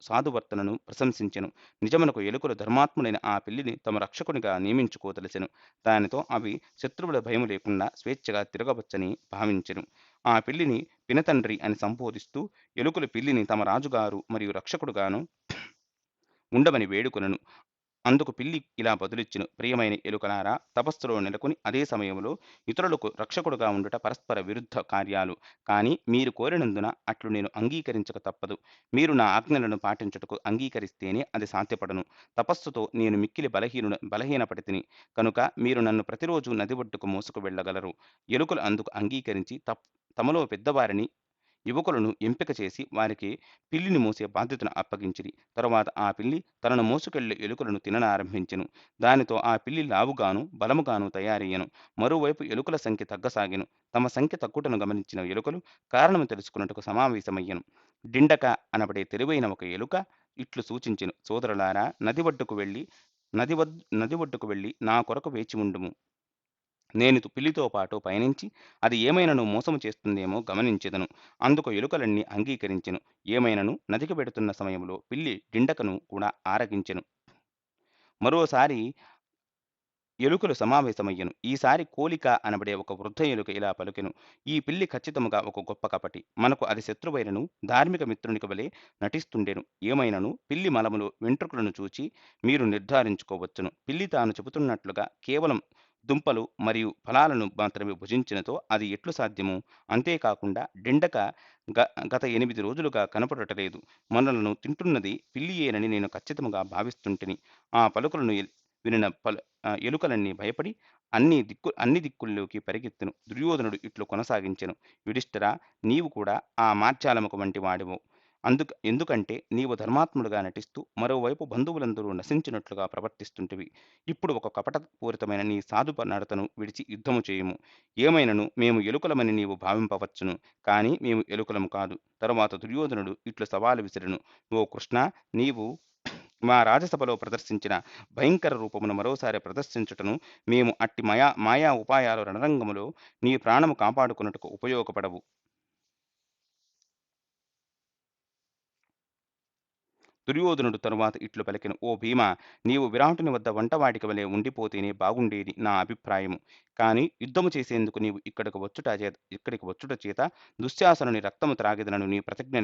సాధువర్తనను ప్రశంసించెను. నిజమునకు ఎలుకలు ధర్మాత్ముడైన ఆ పిల్లిని తమ రక్షకునిగా నియమించుకోదలచెను. దానితో అవి శత్రువుల భయము లేకుండా స్వేచ్ఛగా తిరగవచ్చని భావించెను. ఆ పిల్లిని పినతండ్రి అని సంబోధిస్తూ ఎలుకలు పిల్లిని తమ రాజుగారు మరియు రక్షకుడుగాను ఉండమని వేడుకొనెను. అందుకు పిల్లి ఇలా బదులిచ్చెను. ప్రియమైన ఎలుకలారా, తపస్సులో నెలకొని అదే సమయంలో ఇతరులకు రక్షకుడుగా ఉండుట పరస్పర విరుద్ధ కార్యాలు. కాని మీరు కోరినందున అట్లు నేను అంగీకరించక తప్పదు. మీరు నా ఆజ్ఞలను పాటించుటకు అంగీకరిస్తేనే అది సాధ్యపడును. తపస్సుతో నేను మిక్కిలి బలహీనపడితిని కనుక మీరు నన్ను ప్రతిరోజు నది ఒడ్డుకు మోసుకు వెళ్ళగలరు. ఎలుకలు అందుకు అంగీకరించి తమలో పెద్దవారిని యువకులను ఎంపిక చేసి వారికి పిల్లిని మోసే బాధ్యతను అప్పగించిరి. తరువాత ఆ పిల్లి తనను మోసుకెళ్లే ఎలుకలను తిననారంభించెను. దానితో ఆ పిల్లి లావుగాను బలముగాను తయారయ్యెను. మరోవైపు ఎలుకల సంఖ్య తగ్గసాగెను. తమ సంఖ్య తగ్గుటను గమనించిన ఎలుకలు కారణము తెలుసుకొనుటకు సమావేశమయ్యెను. డిండక అనబడే తెలివైన ఒక ఎలుక ఇట్లు సూచించెను. సోదరులారా, నది ఒడ్డుకు వెళ్ళి నా కొరకు వేచి ఉండుము. నేను పిల్లితో పాటు పయనించి అది ఏమైనను మోసము చేస్తుందేమో గమనించెదను. అందుకు ఎలుకలన్నీ అంగీకరించెను. ఏమైనను నదికి వెడుతున్న సమయంలో పిల్లి డిండకను కూడా ఆరగించెను. మరోసారి ఎలుకలు సమావేశమయ్యెను. ఈసారి కోలిక అనబడే ఒక వృద్ధ ఎలుక ఇలా పలికెను. ఈ పిల్లి ఖచ్చితముగా ఒక గొప్ప కపటి. మనకు అది శత్రువైనను ధార్మిక మిత్రునికి వలె నటిస్తుండెను. ఏమైనను పిల్లి మలములో వెంట్రుకలను చూచి మీరు నిర్ధారించుకోవచ్చును. పిల్లి తాను చెబుతున్నట్లుగా కేవలం దుంపలు మరియు ఫలాలను మాత్రమే భుజించినతో అది ఎట్లు సాధ్యము? అంతేకాకుండా డిండక గత 8 రోజులుగా కనపడటలేదు. మనలను తింటున్నది పిల్లియేనని నేను ఖచ్చితముగా భావిస్తుంటిని. ఆ పలుకులను వినిన ఎలుకలన్నీ భయపడి అన్ని దిక్కుల్లోకి పరిగెత్తెను. దుర్యోధనుడు ఇట్లు కొనసాగించెను. యుధిష్ఠిరా, నీవు కూడా ఆ మార్జాలముఖ వంటి వాడివు. ఎందుకంటే నీవు ధర్మాత్ముడుగా నటిస్తూ మరోవైపు బంధువులందరూ నశించినట్లుగా ప్రవర్తిస్తుంటివి. ఇప్పుడు ఒక కపటపూరితమైన నీ సాధు నడతను విడిచి యుద్ధము చేయుము. ఏమైనను మేము ఎలుకలమని నీవు భావింపవచ్చును. కాని మేము ఎలుకలము కాదు. తరువాత దుర్యోధనుడు ఇట్లు సవాలు విసిరెను. ఓ కృష్ణ, నీవు మా రాజసభలో ప్రదర్శించిన భయంకర రూపమును మరోసారి ప్రదర్శించుటను మేము అట్టి మాయా ఉపాయాలు రణరంగములో నీ ప్రాణము కాపాడుకొనుటకు ఉపయోగపడవు. దుర్యోధనుడు తరువాత ఇట్లు పలికెను. "ఓ భీమా! నీవు విరాటుని వద్ద వంటవాడికి వలె ఉండిపోతేనే బాగుండేది నా అభిప్రాయము. కాని యుద్ధము చేసేందుకు నీవు ఇక్కడికి వచ్చుట చేత దుశ్శాసనుని రక్తము త్రాగెదనను నీ ప్రతిజ్ఞ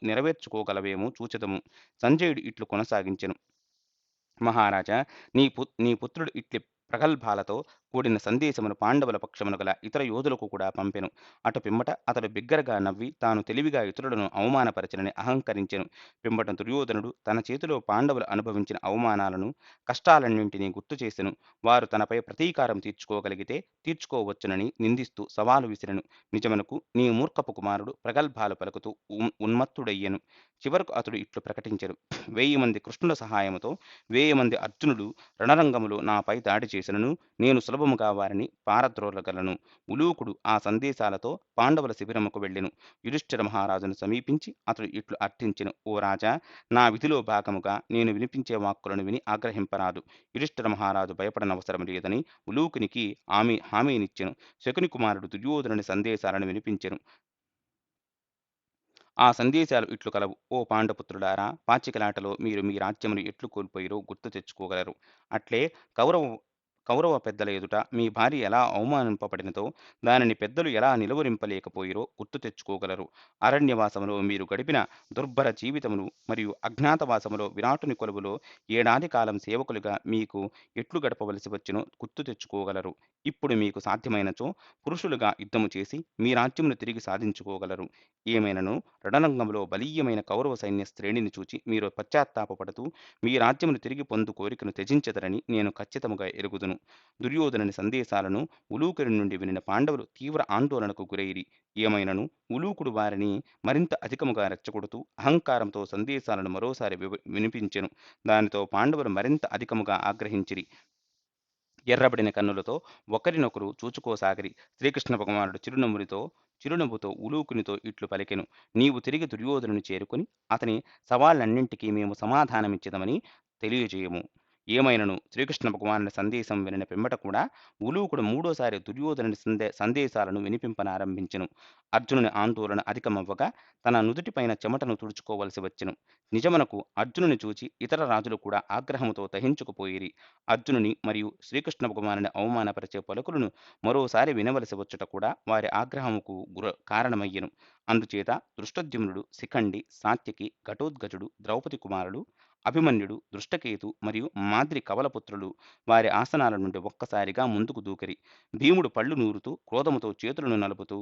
నెరవేర్చుకోగలవేమో చూచెదము." సంజయుడు ఇట్లు కొనసాగించెను. మహారాజా, నీ పుత్రుడు ఇట్లి ప్రగల్భాలతో కూడిన సందేశమును పాండవుల పక్షమున గల ఇతర యోధులకు కూడా పంపెను. అటు పిమ్మట అతడు బిగ్గరగా నవ్వి తాను తెలివిగా ఇతరులను అవమానపరచెనని అహంకరించెను. పిమ్మట దుర్యోధనుడు తన చేతిలో పాండవులు అనుభవించిన అవమానాలను, కష్టాలన్నింటినీ గుర్తు చేసెను. వారు తనపై ప్రతీకారం తీర్చుకోవచ్చునని నిందిస్తూ సవాలు విసిరెను. నిజమునకు నీ మూర్ఖపు కుమారుడు ప్రగల్భాలు పలుకుతూ ఉన్మత్తుడయ్యెను. చివరకు అతడు ఇట్లు ప్రకటించెను. 1000 మంది కృష్ణుల సహాయముతో 1000 మంది అర్జునులు రణరంగములో నాపై దాడి చేసినను నేను సులభముగా వారిని పారద్రోలగలను. ఉలూకుడు ఆ సందేశాలతో పాండవుల శిబిరముకు వెళ్ళెను. యుధిష్ఠిర మహారాజును సమీపించి అతడు ఇట్లు అర్థించెను. "ఓ రాజా! నా విధిలో భాగముగా నేను వినిపించే వాక్కులను విని ఆగ్రహింపరాదు." యుధిష్ఠిర మహారాజు భయపడనవసరం లేదని ఉలూకునికి హామీనిచ్చెను. శకుని కుమారుడు దుర్యోధనుని సందేశాలను వినిపించెను. ఆ సందేశాలు ఇట్లు కలవు. "ఓ పాండుపుత్రులారా! పాచికలాటలో మీరు మీ రాజ్యమును ఎట్లు కోల్పోయిరో గుర్తు తెచ్చుకోగలరు. అట్లే కౌరవ కౌరవ పెద్దల ఎదుట మీ భార్య ఎలా అవమానింపబడినదో, దానిని పెద్దలు ఎలా నిలువరింపలేకపోయిరో గుర్తు తెచ్చుకోగలరు. అరణ్యవాసములో మీరు గడిపిన దుర్భర జీవితమును మరియు అజ్ఞాతవాసములో విరాటుని కొలువులో ఏడాది కాలం సేవకులుగా మీకు ఎట్లు గడపవలసి వచ్చెనో గుర్తు తెచ్చుకోగలరు. ఇప్పుడు మీకు సాధ్యమైనచో పురుషులుగా యుద్ధము చేసి మీ రాజ్యమును తిరిగి సాధించుకోగలరు. ఏమైనను రణరంగంలో బలీయమైన కౌరవ సైన్య శ్రేణిని చూచి మీరు పశ్చాత్తాపపడుతూ మీ రాజ్యమును తిరిగి పొందు కోరికను త్యజించెదరని నేను ఖచ్చితముగా ఎరుగుదును." దుర్యోధనుని సందేశాలను ఉలూకుని నుండి వినిన పాండవులు తీవ్ర ఆందోళనకు గురైరి. ఏమైనను ఉలూకుడు వారిని మరింత అధికముగా రెచ్చగొడుతూ అహంకారంతో సందేశాలను మరోసారి వినిపించెను. దానితో పాండవులు మరింత అధికముగా ఆగ్రహించిరి. ఎర్రబడిన కన్నులతో ఒకరినొకరు చూచుకోసాగిరి. శ్రీకృష్ణ భగవానుడు చిరునవ్వుతో ఉలూకునితో ఇట్లు పలికెను. "నీవు తిరిగి దుర్యోధనుని చేరుకొని అతని సవాళ్ళన్నింటికీ మేము సమాధానమిచ్చెదమని తెలియజేయము." ఏమైనను శ్రీకృష్ణ భగవానుని సందేశం వినిన పిమ్మట కూడా ఉలూకుడు మూడోసారి దుర్యోధనుని సందేశాలను వినిపింపనారంభించెను. అర్జునుని ఆందోళన అధికమవ్వగా తన నుదుటిపైన చెమటను తుడుచుకోవలసి వచ్చెను. నిజమునకు అర్జునుని చూచి ఇతర రాజులు కూడా ఆగ్రహముతో దహించుకుపోయిరి. అర్జునుని మరియు శ్రీకృష్ణ భగవానుని అవమానపరిచే పలుకులను మరోసారి వినవలసి వచ్చుట కూడా వారి ఆగ్రహముకు కారణమయ్యెను. అందుచేత దృష్టద్యుమ్నుడు, శిఖండి, సాత్యకి, ఘటోత్కచుడు, ద్రౌపది కుమారులు, అభిమన్యుడు, దృష్టకేతు మరియు మాద్రి కవలపుత్రులు వారి ఆసనాల నుండి ఒక్కసారిగా ముందుకు దూకిరి. భీముడు పళ్ళు నూరుతూ క్రోధముతో చేతులను నలుపుతూ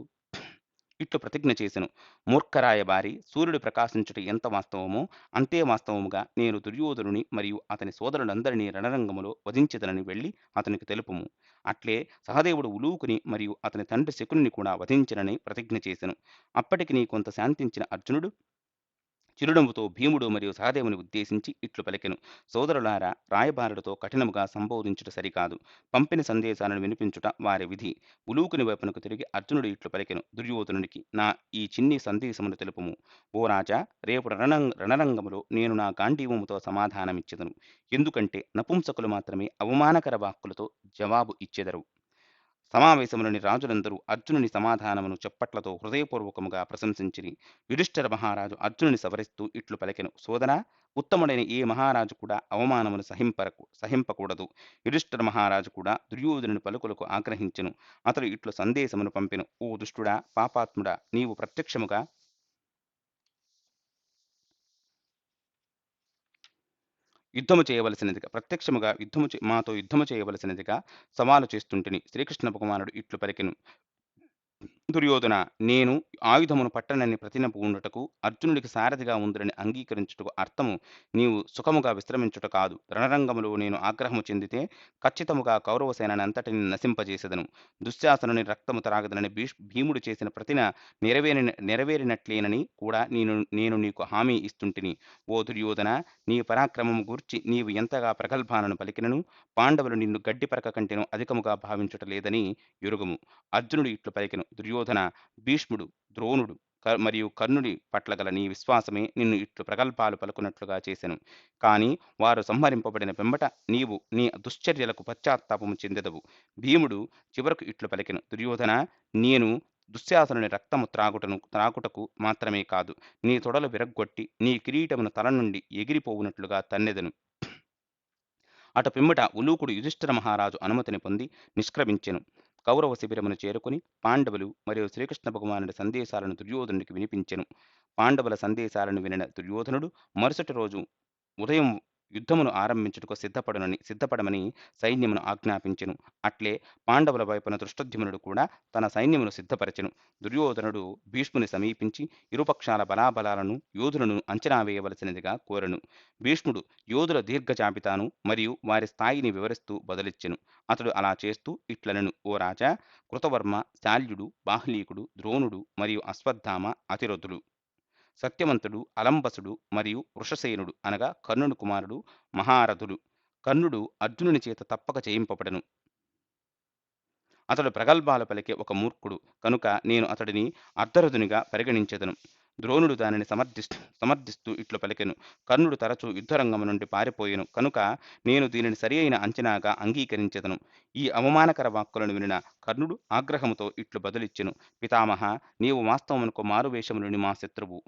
ఇట్లు ప్రతిజ్ఞ చేసెను. "మూర్ఖరాయబారి, సూర్యుడు ప్రకాశించుట ఎంత వాస్తవమో అంతే వాస్తవముగా నేను దుర్యోధనుని మరియు అతని సోదరులందరినీ రణరంగములో వధించెదనని వెళ్ళి అతనికి తెలుపుము." అట్లే సహదేవుడు ఉలూకుని మరియు అతని తండ్రి శకునిని కూడా వధించెనని ప్రతిజ్ఞ చేసెను. అప్పటికి కొంత శాంతించిన అర్జునుడు చిరునవ్వుతో భీముడు మరియు సహదేవుని ఉద్దేశించి ఇట్లు పలికెను. "సోదరులారా, రాయబారులతో కఠినముగా సంబోధించుట సరికాదు. పంపిన సందేశాలను వినిపించుట వారి విధి." ఉలూకుని వైపునకు తిరిగి అర్జునుడు ఇట్లు పలికెను దుర్యోధనునికి. "నా ఈ చిన్ని సందేశమును తెలుపుము. ఓ రాజా! రేపు రణరంగములో నేను నా గాంధీవముతో సమాధానమిచ్చెదను. ఎందుకంటే నపుంసకులు మాత్రమే అవమానకర వాక్కులతో జవాబు ఇచ్చెదరు." సమావేశంలోని రాజులందరూ అర్జునుని సమాధానమును చప్పట్లతో హృదయపూర్వకముగా ప్రశంసించిరి. యుధిష్ఠిర మహారాజు అర్జునుని సవరిస్తూ ఇట్లు పలికెను. "సోదరా, ఉత్తముడైన ఏ మహారాజు కూడా అవమానమును సహింపకూడదు." యుధిష్ఠిర మహారాజు కూడా దుర్యోధనుని పలుకులకు ఆగ్రహించెను. అతడు ఇట్లు సందేశమును పంపెను. "ఓ దుష్టుడా, పాపాత్ముడా, నీవు ప్రత్యక్షముగా మాతో యుద్ధము చేయవలసినదిగా సవాలు చేస్తుంటిని." శ్రీకృష్ణ భగవానుడు ఇట్లు పలికెను. "దుర్యోధన, నేను ఆయుధమును పట్టనని ప్రతినబూనుటకు అర్జునుడికి సారథిగా ఉందురని అంగీకరించుటకు అర్థము నీవు సుఖముగా విశ్రమించుట కాదు. రణరంగములో నేను ఆగ్రహము చెందితే ఖచ్చితముగా కౌరవ సేననంతటిని నశింపజేసెదను. దుశ్శాసనుని రక్తము త్రాగదనని భీముడు చేసిన ప్రతిన నెరవేరినట్లేనని కూడా నేను నీకు హామీ ఇస్తుంటిని. ఓ దుర్యోధన, నీ పరాక్రమము గూర్చి నీవు ఎంతగా ప్రగల్భాలను పలికినను పాండవులు నిన్ను గడ్డి పరక కంటెను అధికముగా భావించుట లేదని ఎరుగుము." అర్జునుడు ఇట్లు పలికెను. "దుర్యోధన, భీష్ముడు, ద్రోణుడు మరియు కర్ణుడి పట్ల గల నీ విశ్వాసమే నిన్ను ఇట్లు ప్రగల్భాలు పలుకున్నట్లుగా చేసెను. కాని వారు సంహరింపబడిన పిమ్మట నీవు నీ దుశ్చర్యలకు పశ్చాత్తాపము చెందెదవు." భీముడు చివరకు ఇట్లు పలికెను. "దుర్యోధన, నేను దుశ్శాసనుని రక్తము త్రాగుటకు మాత్రమే కాదు, నీ తొడలు విరగ్గొట్టి నీ కిరీటమును తల నుండి ఎగిరిపోవునట్లుగా తన్నెదను. అటు పిమ్మట ఉలూకుడు యుధిష్ఠిర మహారాజు అనుమతిని పొంది నిష్క్రమించెను. కౌరవ శిబిరమును చేరుకొని పాండవులు మరియు శ్రీకృష్ణ భగవానుడి సందేశాలను దుర్యోధనుడికి వినిపించెను. పాండవుల సందేశాలను వినిన దుర్యోధనుడు మరుసటి రోజు ఉదయం యుద్ధమును ఆరంభించుటకు సిద్ధపడమని సైన్యమును ఆజ్ఞాపించెను. అట్లే పాండవుల వైపున దృష్టద్యుమ్నుడు కూడా తన సైన్యమును సిద్ధపరచెను. దుర్యోధనుడు భీష్ముని సమీపించి ఇరుపక్షాల బలాబలాలను యోధులను అంచనా వేయవలసినదిగా కోరెను. భీష్ముడు యోధుల దీర్ఘ జాబితాను మరియు వారి స్థాయిని వివరిస్తూ బదులిచ్చెను. అతడు అలా చేస్తూ ఇట్లనెను: ఓ రాజా, కృతవర్మ, శాల్యుడు, బాహ్లీకుడు, ద్రోణుడు మరియు అశ్వత్థామ అతిరథులు, సత్యవంతుడు, అలంబసుడు మరియు వృషసేనుడు అనగా కర్ణుని కుమారుడు మహారథులు. కర్ణుడు అర్జునుని చేత తప్పక చేయింపబడెను. అతడు ప్రగల్భాలు పలికే ఒక మూర్ఖుడు కనుక నేను అతడిని అర్ధరథునిగా పరిగణించెదను. ద్రోణుడు దానిని సమర్థిస్తూ ఇట్లు పలికెను: కర్ణుడు తరచూ యుద్ధరంగము నుండి పారిపోయెను కనుక నేను దీనిని సరి అయిన అంచనాగా అంగీకరించెదను. ఈ అవమానకర వాక్కులను వినిన కర్ణుడు ఆగ్రహముతో ఇట్లు బదులిచ్చెను: పితామహ, నీవు వాస్తవమునకు మారువేషములోని మా శత్రువు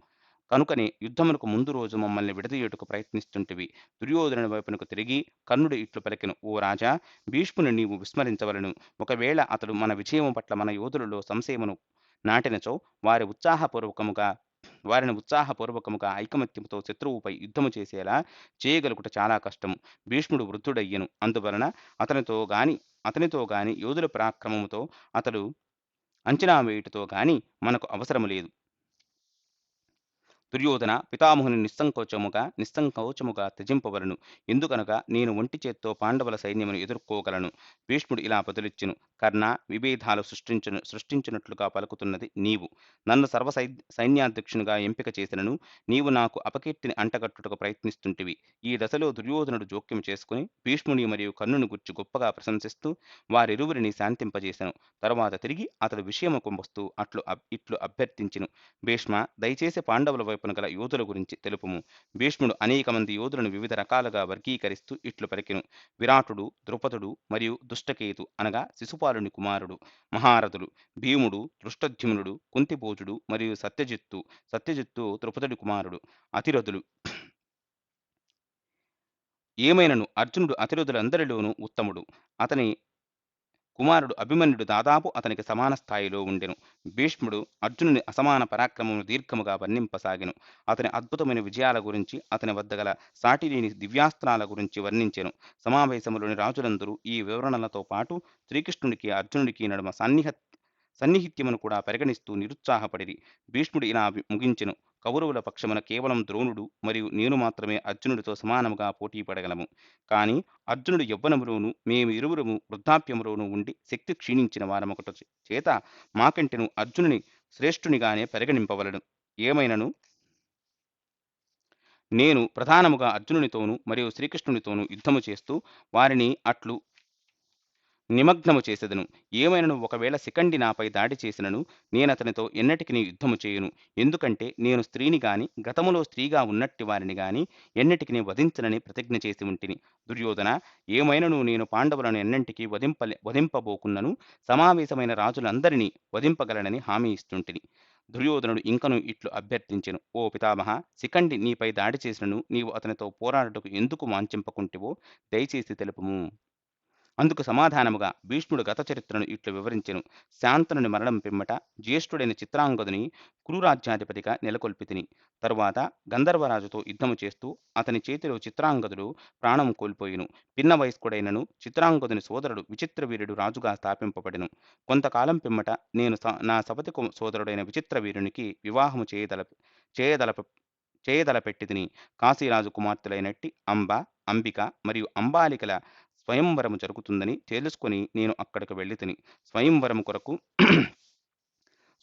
కనుకనే యుద్ధమునకు ముందు రోజు మమ్మల్ని విడదీయుటకు ప్రయత్నిస్తుంటివి. దుర్యోధనుని వైపునకు తిరిగి కర్ణుడు ఇట్లు పలికెను: ఓ రాజా, భీష్ముని నీవు విస్మరించవలను. ఒకవేళ అతడు మన విజయము పట్ల మన యోధులలో సంశయమును నాటినచో వారిని ఉత్సాహపూర్వకముగా ఐకమత్యముతో శత్రువుపై యుద్ధము చేసేలా చేయగలుగుట చాలా కష్టము. భీష్ముడు వృద్ధుడయ్యెను. అందువలన అతనితో గాని యోధుల పరాక్రమముతో అతడు అంచనా వేయుటతో గాని మనకు అవసరము లేదు. దుర్యోధన, పితామహుని నిస్సంకోచముగా త్యజింపవలను. ఎందుకనగా నేను ఒంటి చేత్తో పాండవుల సైన్యమును ఎదుర్కోగలను. భీష్ముడు ఇలా బదులిచ్చెను: కర్ణ, విభేదాలు సృష్టించినట్లుగా పలుకుతున్నది నీవు. నన్ను సైన్యాధ్యక్షునిగా ఎంపిక చేసినను నీవు నాకు అపకీర్తిని అంటగట్టుటకు ప్రయత్నిస్తుంటివి. ఈ దశలో దుర్యోధనుడు జోక్యం చేసుకుని భీష్ముని మరియు కర్ణుని గురించి గొప్పగా ప్రశంసిస్తూ వారిరువురిని శాంతింపజేసెను. తరువాత తిరిగి అతడు విషయముకు వస్తూ ఇట్లు అభ్యర్థించెను: భీష్మ, దయచేసి పాండవుల వైపున గల యోధుల గురించి తెలుపుము. భీష్ముడు అనేక మంది యోధులను వివిధ రకాలుగా వర్గీకరిస్తూ ఇట్లు పలికెను: విరాటుడు, ద్రుపదుడు మరియు దుష్టకేతు అనగా శిశుపాలుని కుమారుడు మహారథులు, భీముడు, దృష్టద్యుమ్నుడు, కుంతిభోజుడు మరియు సత్యజిత్తు ద్రుపదుడి కుమారుడు అతిరథులు. ఏమైనను అర్జునుడు అతిరథులందరిలోనూ ఉత్తముడు. అతని కుమారుడు అభిమన్యుడు దాదాపు అతనికి సమాన స్థాయిలో ఉండెను. భీష్ముడు అర్జునుని అసమాన పరాక్రమమును దీర్ఘముగా వర్ణింపసాగెను. అతని అద్భుతమైన విజయాల గురించి, అతని వద్ద గల సాటిలేని దివ్యాస్త్రాల గురించి వర్ణించెను. సమావేశములోని రాజులందరూ ఈ వివరణలతో పాటు శ్రీకృష్ణునికి అర్జునుడికి నడుమ సన్నిహిత్యమును కూడా పరిగణిస్తూ నిరుత్సాహపడిరి. భీష్ముడు ఇలా ముగించెను: కౌరవుల పక్షమున కేవలం ద్రోణుడు మరియు నేను మాత్రమే అర్జునుడితో సమానముగా పోటీ పడగలము. కాని అర్జునుడు యవ్వనములోను మేము ఇరువురము వృద్ధాప్యములోను ఉండి శక్తి క్షీణించిన వారమొకట చేత మాకంటెను అర్జునుని శ్రేష్ఠునిగానే పరిగణింపవలను. ఏమైనను నేను ప్రధానముగా అర్జునునితోనూ మరియు శ్రీకృష్ణునితోనూ యుద్ధము చేస్తూ వారిని అట్లు నిమగ్నము చేసెదను. ఏమైనను ఒకవేళ శిఖండి నాపై దాడి చేసినను నేనతనితో ఎన్నటికినీ యుద్ధము చేయును. ఎందుకంటే నేను స్త్రీని గాని గతములో స్త్రీగా ఉన్నట్టి వారిని గాని ఎన్నటికినీ వధించనని ప్రతిజ్ఞ చేసి ఉంటిని. దుర్యోధన, ఏమైనను నేను పాండవులను ఎన్నంటికీ వధింపబోకున్నను సమావేశమైన రాజులందరినీ వధింపగలనని హామీ ఇస్తుంటిని. దుర్యోధనుడు ఇంకను ఇట్లు అభ్యర్థించెను: ఓ పితామహ, శిఖండి నీపై దాడి చేసినను నీవు అతనితో పోరాడుటకు ఎందుకు వాంఛింపకుంటివో దయచేసి తెలుపుము. అందుకు సమాధానముగా భీష్ముడు గత చరిత్రను ఇట్లు వివరించెను: శాంతనుని మరణం పిమ్మట జ్యేష్ఠుడైన చిత్రాంగదుని కురురాజ్యాధిపతిగా నెలకొల్పితిని. తరువాత గంధర్వరాజుతో యుద్ధము చేస్తూ అతని చేతిలో చిత్రాంగదుడు ప్రాణము కోల్పోయెను. పిన్న వయస్కుడైనను చిత్రాంగదుని సోదరుడు విచిత్రవీర్యుడు రాజుగా స్థాపింపబడెను. కొంతకాలం పిమ్మట నేను నా సపతి సోదరుడైన విచిత్రవీర్యునికి వివాహము చేయదలపెట్టితిని. కాశీరాజు కుమార్తెలైనట్టి అంబ, అంబిక మరియు అంబాలికల స్వయంవరము జరుగుతుందని తెలుసుకొని నేను అక్కడకు వెళ్ళితిని.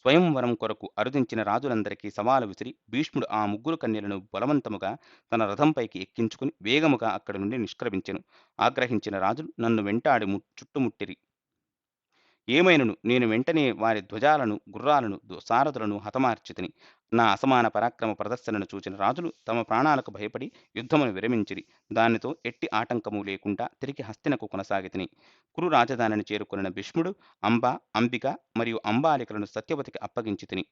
స్వయంవరం కొరకు అరుదించిన రాజులందరికీ సవాలు విసిరి భీష్ముడు ఆ ముగ్గురు కన్యలను బలవంతముగా తన రథంపైకి ఎక్కించుకుని వేగముగా అక్కడి నుండి నిష్క్రమించెను. ఆగ్రహించిన రాజులు నన్ను వెంటాడి చుట్టుముట్టిరి. ఏమైనను నేను వెంటనే వారి ధ్వజాలను, గుర్రాలను, సారథులను హతమార్చితిని. నా అసమాన పరాక్రమ ప్రదర్శనను చూచిన రాజులు తమ ప్రాణాలకు భయపడి యుద్ధమును విరమించిరి. దానితో ఎట్టి ఆటంకము లేకుండా తిరిగి హస్తినకు కొనసాగితిని. కురు రాజధానిని చేరుకొనిన భీష్ముడు అంబ, అంబిక మరియు అంబాలికలను సత్యవతికి అప్పగించితిని.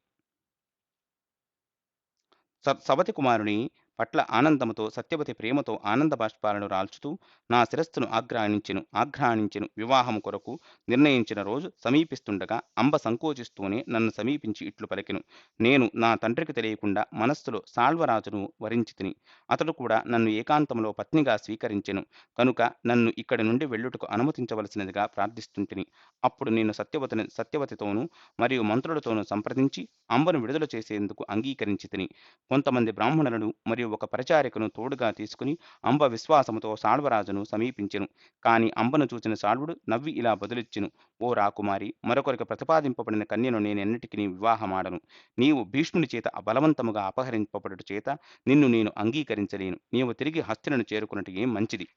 సవతి కుమారుని పట్ల ఆనందముతో సత్యవతి ప్రేమతో ఆనంద బాష్పాలను రాల్చుతూ నా శిరస్సును ఆఘ్రాణించెను. వివాహము కొరకు నిర్ణయించిన రోజు సమీపిస్తుండగా అంబ సంకోచిస్తూనే నన్ను సమీపించి ఇట్లు పలికెను. నేను నా తండ్రికి తెలియకుండా మనస్సులో సాళ్వరాజును వరించితిని. అతడు కూడా నన్ను ఏకాంతంలో పత్నిగా స్వీకరించెను. కనుక నన్ను ఇక్కడి నుండి వెళ్ళుటకు అనుమతించవలసినదిగా ప్రార్థిస్తుంటిని. అప్పుడు నేను సత్యవతితోనూ మరియు మంత్రులతోనూ సంప్రదించి అంబను విడుదల చేసేందుకు అంగీకరించితిని. కొంతమంది బ్రాహ్మణులను మరియు ఒక పరిచారికను తోడుగా తీసుకుని అంబ విశ్వాసముతో సాళ్వరాజును సమీపించెను. కాని అంబను చూచిన సాళ్వుడు నవ్వి ఇలా బదులిచ్చెను. ఓ రాకుమారి, మరొకరికి ప్రతిపాదింపబడిన కన్యను నేనెన్నటికినీ వివాహమాడను. నీవు భీష్ముని చేత బలవంతముగా అపహరింపబడుట చేత నిన్ను నేను అంగీకరించలేను. నీవు తిరిగి హస్తినను చేరుకున్నట్టు ఏం మంచిది.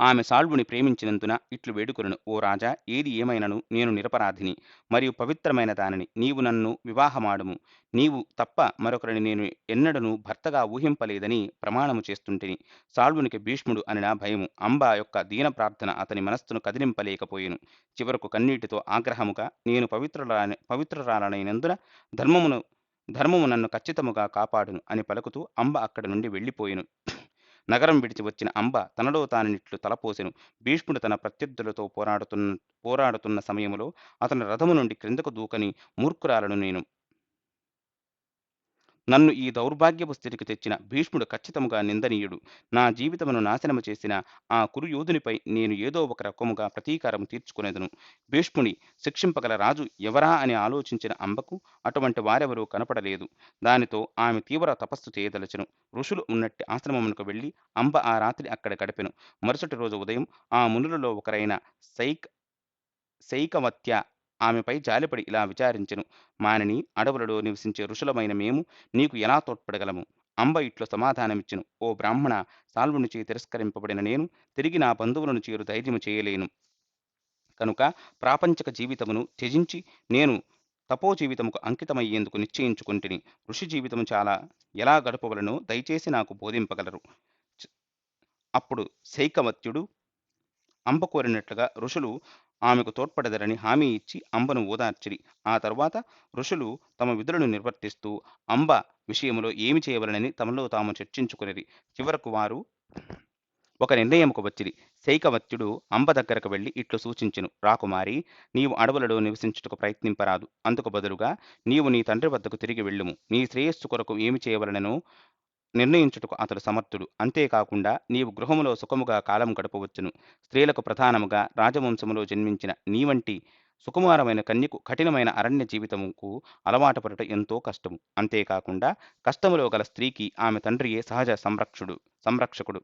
ఆమె సాళ్వుని ప్రేమించినందున ఇట్లు వేడుకొనెను. ఓ రాజా, ఏది ఏమైనను నేను నిరపరాధిని మరియు పవిత్రమైన దానిని. నీవు నన్ను వివాహమాడుము. నీవు తప్ప మరొకరిని నేను ఎన్నడను భర్తగా ఊహింపలేదని ప్రమాణము చేస్తుంటిని. సాళ్వునికి భీష్ముడు అనిన భయము. అంబ యొక్క దీన ప్రార్థన అతని మనస్సును కదిలింపలేకపోయెను. చివరకు కన్నీటితో ఆగ్రహముగా నేను పవిత్రురాలనైనందున ధర్మము నన్ను ఖచ్చితముగా కాపాడును అని పలుకుతూ అంబ అక్కడి నుండి వెళ్ళిపోయెను. నగరం విడిచి వచ్చిన అంబ తనలో తానిట్లు తలపోసెను. భీష్ముడు తన ప్రత్యర్థులతో పోరాడుతున్న సమయములో అతని రథము నుండి క్రిందకు దూకని మూర్ఖురాలను నేను. నన్ను ఈ దౌర్భాగ్యపు స్థితికి తెచ్చిన భీష్ముడు ఖచ్చితముగా నిందనీయుడు. నా జీవితమును నాశనము చేసిన ఆ కురుయోధునిపై నేను ఏదో ఒక రకముగా ప్రతీకారము తీర్చుకునేదను. భీష్ముని శిక్షింపగల రాజు ఎవరా అని ఆలోచించిన అంబకు అటువంటి వారెవరూ కనపడలేదు. దానితో ఆమె తీవ్ర తపస్సు చేయదలచెను. ఋషులు ఉన్నట్టి ఆశ్రమమునకు వెళ్లి అంబ ఆ రాత్రి అక్కడ గడిపెను. మరుసటి రోజు ఉదయం ఆ మునులలో ఒకరైన శైక్ శైకవత్య ఆమెపై జాలిపడి ఇలా విచారించెను. మానిని, అడవులలో నివసించే ఋషులమైన మేము నీకు ఎలా తోడ్పడగలము? అంబ ఇట్లు సమాధానమిచ్చెను. ఓ బ్రాహ్మణ, సాల్వునిచే తిరస్కరింపబడిన నేను తిరిగి నా బంధువులను చేరు ధైర్యము చేయలేను. కనుక ప్రాపంచిక జీవితమును త్యజించి నేను తపో జీవితముకు అంకితమయ్యేందుకు నిశ్చయించుకొంటిని. ఋషి జీవితము ఎలా గడపవలనో దయచేసి నాకు బోధింపగలరు. చ- అప్పుడు శైకవత్యుడు అంబ కోరినట్లుగా ఋషులు ఆమెకు తోడ్పడదరని హామీ ఇచ్చి అంబను ఓదార్చిరి. ఆ తరువాత ఋషులు తమ విధులను నిర్వర్తిస్తూ అంబ విషయములో ఏమి చేయవలనని తమలో తాము చర్చించుకొనిరి. చివరకు వారు ఒక నిర్ణయముకు వచ్చిరి. శైకవత్యుడు అంబ దగ్గరకు వెళ్లి ఇట్లు సూచించెను. రాకుమారి, నీవు అడవులలో నివసించుటకు ప్రయత్నింపరాదు. అందుకు బదులుగా నీవు నీ తండ్రి వద్దకు తిరిగి వెళ్ళుము. నీ శ్రేయస్సు కొరకు ఏమి చేయవలననో నిర్ణయించుటకు అతడు సమర్థుడు. అంతేకాకుండా నీవు గృహములో సుఖముగా కాలం గడపవచ్చును. స్త్రీలకు ప్రధానముగా రాజవంశములో జన్మించిన నీ వంటి సుకుమారమైన కన్యకు కఠినమైన అరణ్య జీవితముకు అలవాటు పడుట ఎంతో కష్టము. అంతేకాకుండా కష్టములో గల స్త్రీకి ఆమె తండ్రియే సహజ సంరక్షకుడు.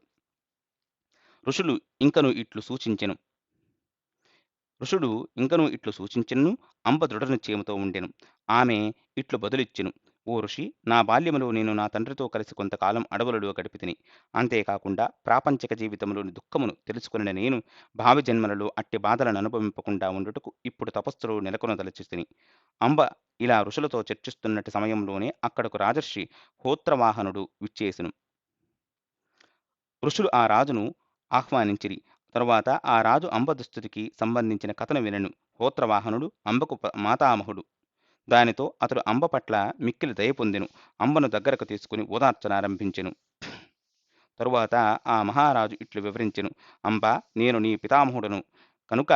ఋషులు ఇంకను ఇట్లు సూచించెను. ఋషుడు ఇంకనూ ఇట్లు సూచించెను. అంబ దృఢనిశ్చయముతో ఉండెను. ఆమె ఇట్లు బదులిచ్చెను. ఓ ఋషి, నా బాల్యములో నేను నా తండ్రితో కలిసి కొంతకాలం అడవులలో గడిపితిని. అంతేకాకుండా ప్రాపంచిక జీవితంలోని దుఃఖమును తెలుసుకొనిన నేను భావి జన్మలలో అట్టి బాధలను అనుభవింపకుండా ఉండుటకు ఇప్పుడు తపస్సులో నెలకొనదలచితిని. అంబ ఇలా ఋషులతో చర్చిస్తున్నటి సమయంలోనే అక్కడకు రాజర్షి హోత్రవాహనుడు విచ్చేసెను. ఋషులు ఆ రాజును ఆహ్వానించిరి. తరువాత ఆ రాజు అంబ దుస్థితికి సంబంధించిన కథను వినెను. హోత్రవాహనుడు అంబకు మాతామహుడు. దానితో అతడు అంబ పట్ల మిక్కిలి దయ పొందెను. అంబను దగ్గరకు తీసుకుని ఓదార్చనారంభించెను. తరువాత ఆ మహారాజు ఇట్లు వివరించెను. అంబ, నేను నీ పితామహుడను కనుక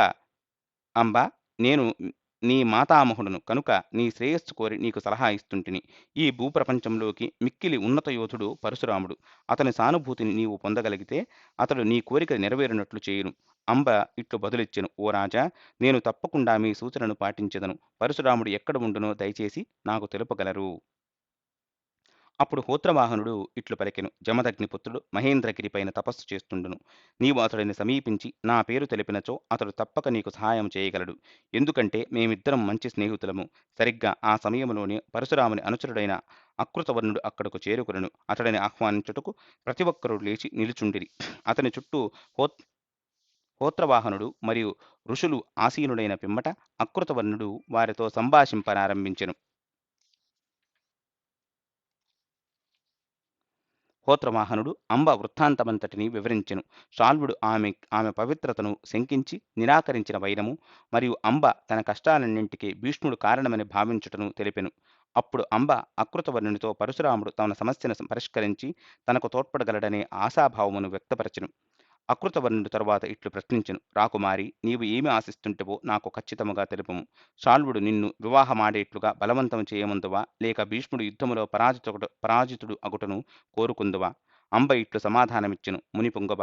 అంబ, నేను నీ మాతామహుడను కనుక నీ శ్రేయస్సు కోరి నీకు సలహా ఇస్తుంటిని. ఈ భూప్రపంచంలోకి మిక్కిలి ఉన్నత యోధుడు పరశురాముడు. అతని సానుభూతిని నీవు పొందగలిగితే అతడు నీ కోరిక నెరవేరినట్లు చేయును. అంబ ఇట్లు బదులిచ్చెను. ఓ రాజా, నేను తప్పకుండా మీ సూచనను పాటించెదను. పరశురాముడు ఎక్కడ ఉండునో దయచేసి నాకు తెలుపగలరు. అప్పుడు హోత్రవాహనుడు ఇట్లు పలికెను. జమదగ్నిపుత్రుడు మహేంద్రగిరి పైన తపస్సు చేస్తుండును. నీవు అతడిని సమీపించి నా పేరు తెలిపినచో అతడు తప్పక నీకు సహాయం చేయగలడు. ఎందుకంటే మేమిద్దరం మంచి స్నేహితులము. సరిగ్గా ఆ సమయంలోనే పరశురాముని అనుచరుడైన అకృతవర్ణుడు అక్కడకు చేరుకొనెను. అతడిని ఆహ్వానించుటకు ప్రతి ఒక్కరూ లేచి నిలుచుండిరి. అతని చుట్టూ హోత్రవాహనుడు మరియు ఋషులు ఆసీనుడైన పిమ్మట అకృతవర్ణుడు వారితో సంభాషింపనారంభించెను. హోత్రవాహనుడు అంబ వృత్తాంతమంతటిని వివరించెను. శాల్వుడు ఆమె పవిత్రతను శంకించి నిరాకరించిన వైరము మరియు అంబ తన కష్టాలన్నింటికీ భీష్ముడు కారణమని భావించుటను తెలిపెను. అప్పుడు అంబ అకృతవర్ణునితో పరశురాముడు తన సమస్యను పరిష్కరించి తనకు తోడ్పడగలడనే ఆశాభావమును వ్యక్తపరచెను. అకృతవర్ణుడు తరువాత ఇట్లు ప్రశ్నించెను. రాకుమారి, నీవు ఏమి ఆశిస్తుంటివో నాకు ఖచ్చితముగా తెలుపుము. శాల్వుడు నిన్ను వివాహమాడేట్లుగా బలవంతము చేయమందువా, లేక భీష్ముడు యుద్ధములో పరాజితుడు అగుటను కోరుకుందువా? అంబ ఇట్లు సమాధానమిచ్చెను. మునిపుంగవ,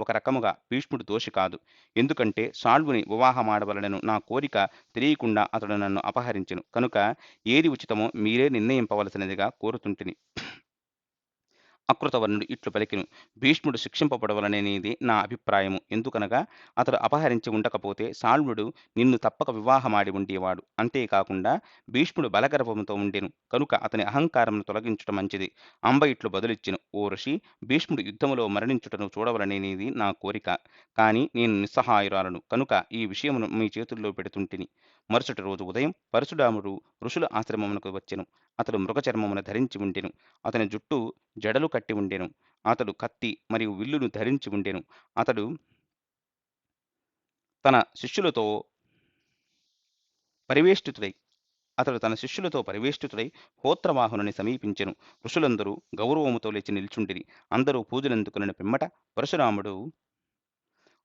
ఒక రకముగా భీష్ముడు దోషి కాదు. ఎందుకంటే శాల్వుని వివాహమాడవలనను నా కోరిక తెలియకుండా అతడు నన్ను అపహరించెను. కనుక ఏది ఉచితమో మీరే నిర్ణయింపవలసినదిగా కోరుతుంటిని. అకృతవర్ణుడు ఇట్లు పలికెను. భీష్ముడు శిక్షింపబడవలననేది నా అభిప్రాయము. ఎందుకనగా అతడు అపహరించి ఉండకపోతే శాల్వుడు నిన్ను తప్పక వివాహమాడి ఉండేవాడు. అంతేకాకుండా భీష్ముడు బలగర్వముతో ఉండెను. కనుక అతని అహంకారమును తొలగించుట మంచిది. అంబ ఇట్లు బదులిచ్చెను. ఓ ఋషి, భీష్ముడు యుద్ధములో మరణించుటను చూడవలననేది నా కోరిక. కాని నేను నిస్సహాయురాలను. కనుక ఈ విషయమును మీ చేతుల్లో పెడుతుంటిని. మరుసటి రోజు ఉదయం పరశురాముడు ఋషుల ఆశ్రమమునకు వచ్చెను. అతడు మృగచర్మమును ధరించి ఉండెను. అతని జుట్టు జడలు కట్టి ఉండెను. అతడు కత్తి మరియు విల్లును ధరించి ఉండెను. అతడు తన శిష్యులతో పరివేష్టితుడై తన శిష్యులతో పరివేష్టితుడై హోత్రవాహనుని సమీపించెను. ఋషులందరూ గౌరవముతో లేచి నిల్చుండిరి. అందరూ పూజలందుకొనిన పిమ్మట పరశురాముడు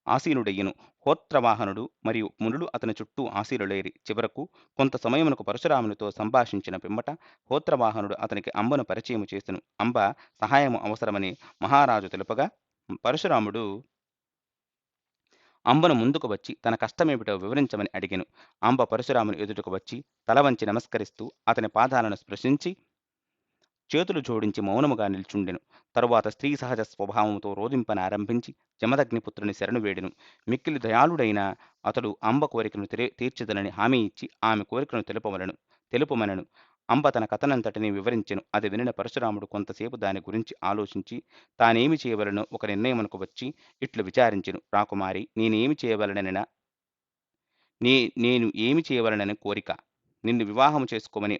ఆసీనుడయ్యెను. హోత్రవాహనుడు మరియు మునులు అతని చుట్టూ ఆసీనులైరి. చివరకు కొంత సమయమునకు పరశురామునితో సంభాషించిన పిమ్మట హోత్రవాహనుడు అతనికి అంబను పరిచయము చేసెను. అంబ సహాయము అవసరమని మహారాజు తెలుపగా పరశురాముడు అంబను ముందుకు వచ్చి తన కష్టమేమిటో వివరించమని అడిగెను. అంబ పరశురాముని ఎదుటకు వచ్చి తల వంచి నమస్కరిస్తూ అతని పాదాలను స్పృశించి చేతులు జోడించి మౌనముగా నిల్చుండెను. తరువాత స్త్రీ సహజ స్వభావముతో రోదింపనారంభించి జమదగ్నిపుత్రుని శరణు వేడెను. మిక్కిలి దయాళుడైన అతడు అంబ కోరికను తీర్చుదనని హామీ ఇచ్చి ఆమె కోరికను తెలుపమనెను. అంబ తన కథనంతటిని వివరించెను. అది వినిన పరశురాముడు కొంతసేపు దాని గురించి ఆలోచించి తానేమి చేయవలెనో ఒక నిర్ణయమునకు వచ్చి ఇట్లు విచారించెను. రాకుమారి, నేను ఏమి చేయవలెనని కోరిక? నిన్ను వివాహము చేసుకోమని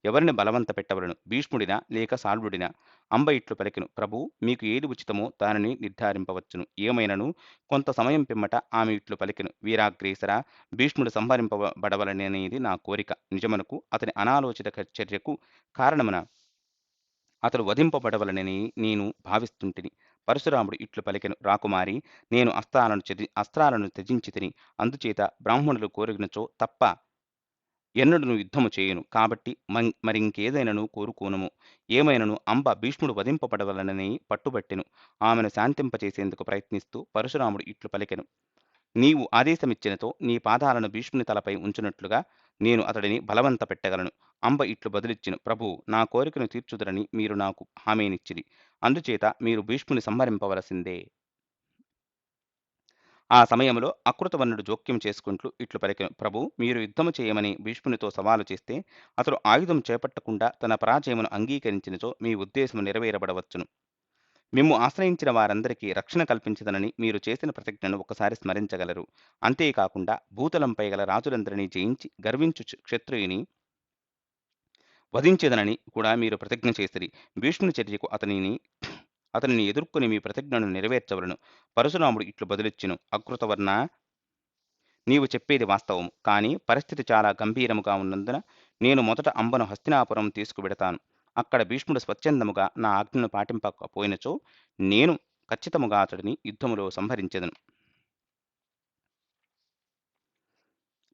ఎవరిని బలవంత పెట్టవలెను? భీష్ముడినా లేక సాల్వుడినా? అంబ ఇట్లు పలికెను. ప్రభూ, మీకు ఏది ఉచితమో దానిని నిర్ధారింపవచ్చును. ఏమైనను కొంత సమయం పిమ్మట ఆమె ఇట్లు పలికెను. వీరాగ్రేసరా, భీష్ముడు సంహరింపబడవలననేది నా కోరిక. నిజమునకు అతని అనాలోచిత చర్యకు కారణమున అతడు వధింపబడవలనని నేను భావిస్తుంటిని. పరశురాముడు ఇట్లు పలికెను. రాకుమారి, నేను అస్త్రాలను త్యజించి తిని, అందుచేత బ్రాహ్మణులు కోరినచో తప్ప ఎన్నడూను యుద్ధము చేయును. కాబట్టి మరింకేదైనను కోరుకోనుము. ఏమైనను అంబ భీష్ముడు వధింపబడవలనని పట్టుబట్టెను. ఆమెను శాంతింపచేసేందుకు ప్రయత్నిస్తూ పరశురాముడు ఇట్లు పలికెను. నీవు ఆదేశమిచ్చినతో నీ పాదాలను భీష్ముని తలపై ఉంచునట్లుగా నేను అతడిని బలవంత పెట్టగలను. అంబ ఇట్లు బదులిచ్చెను. ప్రభూ, నా కోరికను తీర్చుదురని మీరు నాకు హామీనిచ్చిరి. అందుచేత మీరు భీష్ముని సంహరింపవలసిందే. ఆ సమయంలో అకృతవర్ణుడు జోక్యం చేసుకుంటూ ఇట్లు పలికెను. ప్రభూ, మీరు యుద్ధము చేయమని భీష్మునితో సవాలు చేస్తే అతడు ఆయుధం చేపట్టకుండా తన పరాజయమును అంగీకరించినచో మీ ఉద్దేశము నెరవేరబడవచ్చును. మిమ్ము ఆశ్రయించిన వారందరికీ రక్షణ కల్పించదనని మీరు చేసిన ప్రతిజ్ఞను ఒకసారి స్మరించగలరు. అంతేకాకుండా భూతలంపై గల రాజులందరినీ జయించి గర్వించు క్షత్రియుని వధించేదనని కూడా మీరు ప్రతిజ్ఞ చేసిరి. భీష్ముని చర్యకు అతనిని ఎదుర్కొని మీ ప్రతిజ్ఞను నెరవేర్చవలను. పరశురాముడు ఇట్లు బదులిచ్చెను. అకృతవర్ణ, నీవు చెప్పేది వాస్తవము. కానీ పరిస్థితి చాలా గంభీరముగా ఉన్నందున నేను మొదట అంబను హస్తినాపురం తీసుకువెడతాను. అక్కడ భీష్ముడు స్వచ్ఛందముగా నా ఆజ్ఞను పాటింపకపోయినచో నేను ఖచ్చితముగా అతడిని యుద్ధములో సంహరించెదను.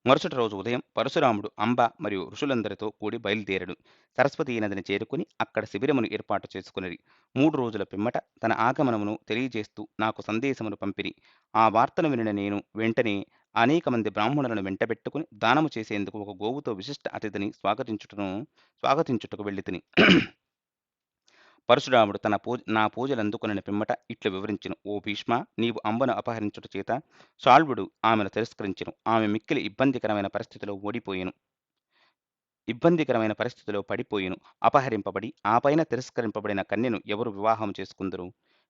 మరుసటి రోజు ఉదయం పరశురాముడు అంబ మరియు ఋషులందరితో కూడి బయలుదేరడు. సరస్వతీ నదిని చేరుకుని అక్కడ శిబిరమును ఏర్పాటు చేసుకునిరి. 3 రోజుల పిమ్మట తన ఆగమనమును తెలియజేస్తూ నాకు సందేశమును పంపిరి. ఆ వార్తను వినిన నేను వెంటనే అనేక మంది బ్రాహ్మణులను వెంటబెట్టుకుని దానము చేసేందుకు ఒక గోవుతో విశిష్ట అతిథిని స్వాగతించుటకు వెళ్ళితిని. పరశురాముడు నా పూజలందుకొనిన పిమ్మట ఇట్లు వివరించెను. ఓ భీష్మ, నీవు అంబను అపహరించుట చేత శాల్వుడు ఆమెను తిరస్కరించెను. ఆమె మిక్కిలి ఇబ్బందికరమైన పరిస్థితిలో పడిపోయెను. అపహరింపబడి ఆపైన తిరస్కరింపబడిన కన్యను ఎవరు వివాహం చేసుకుందురు?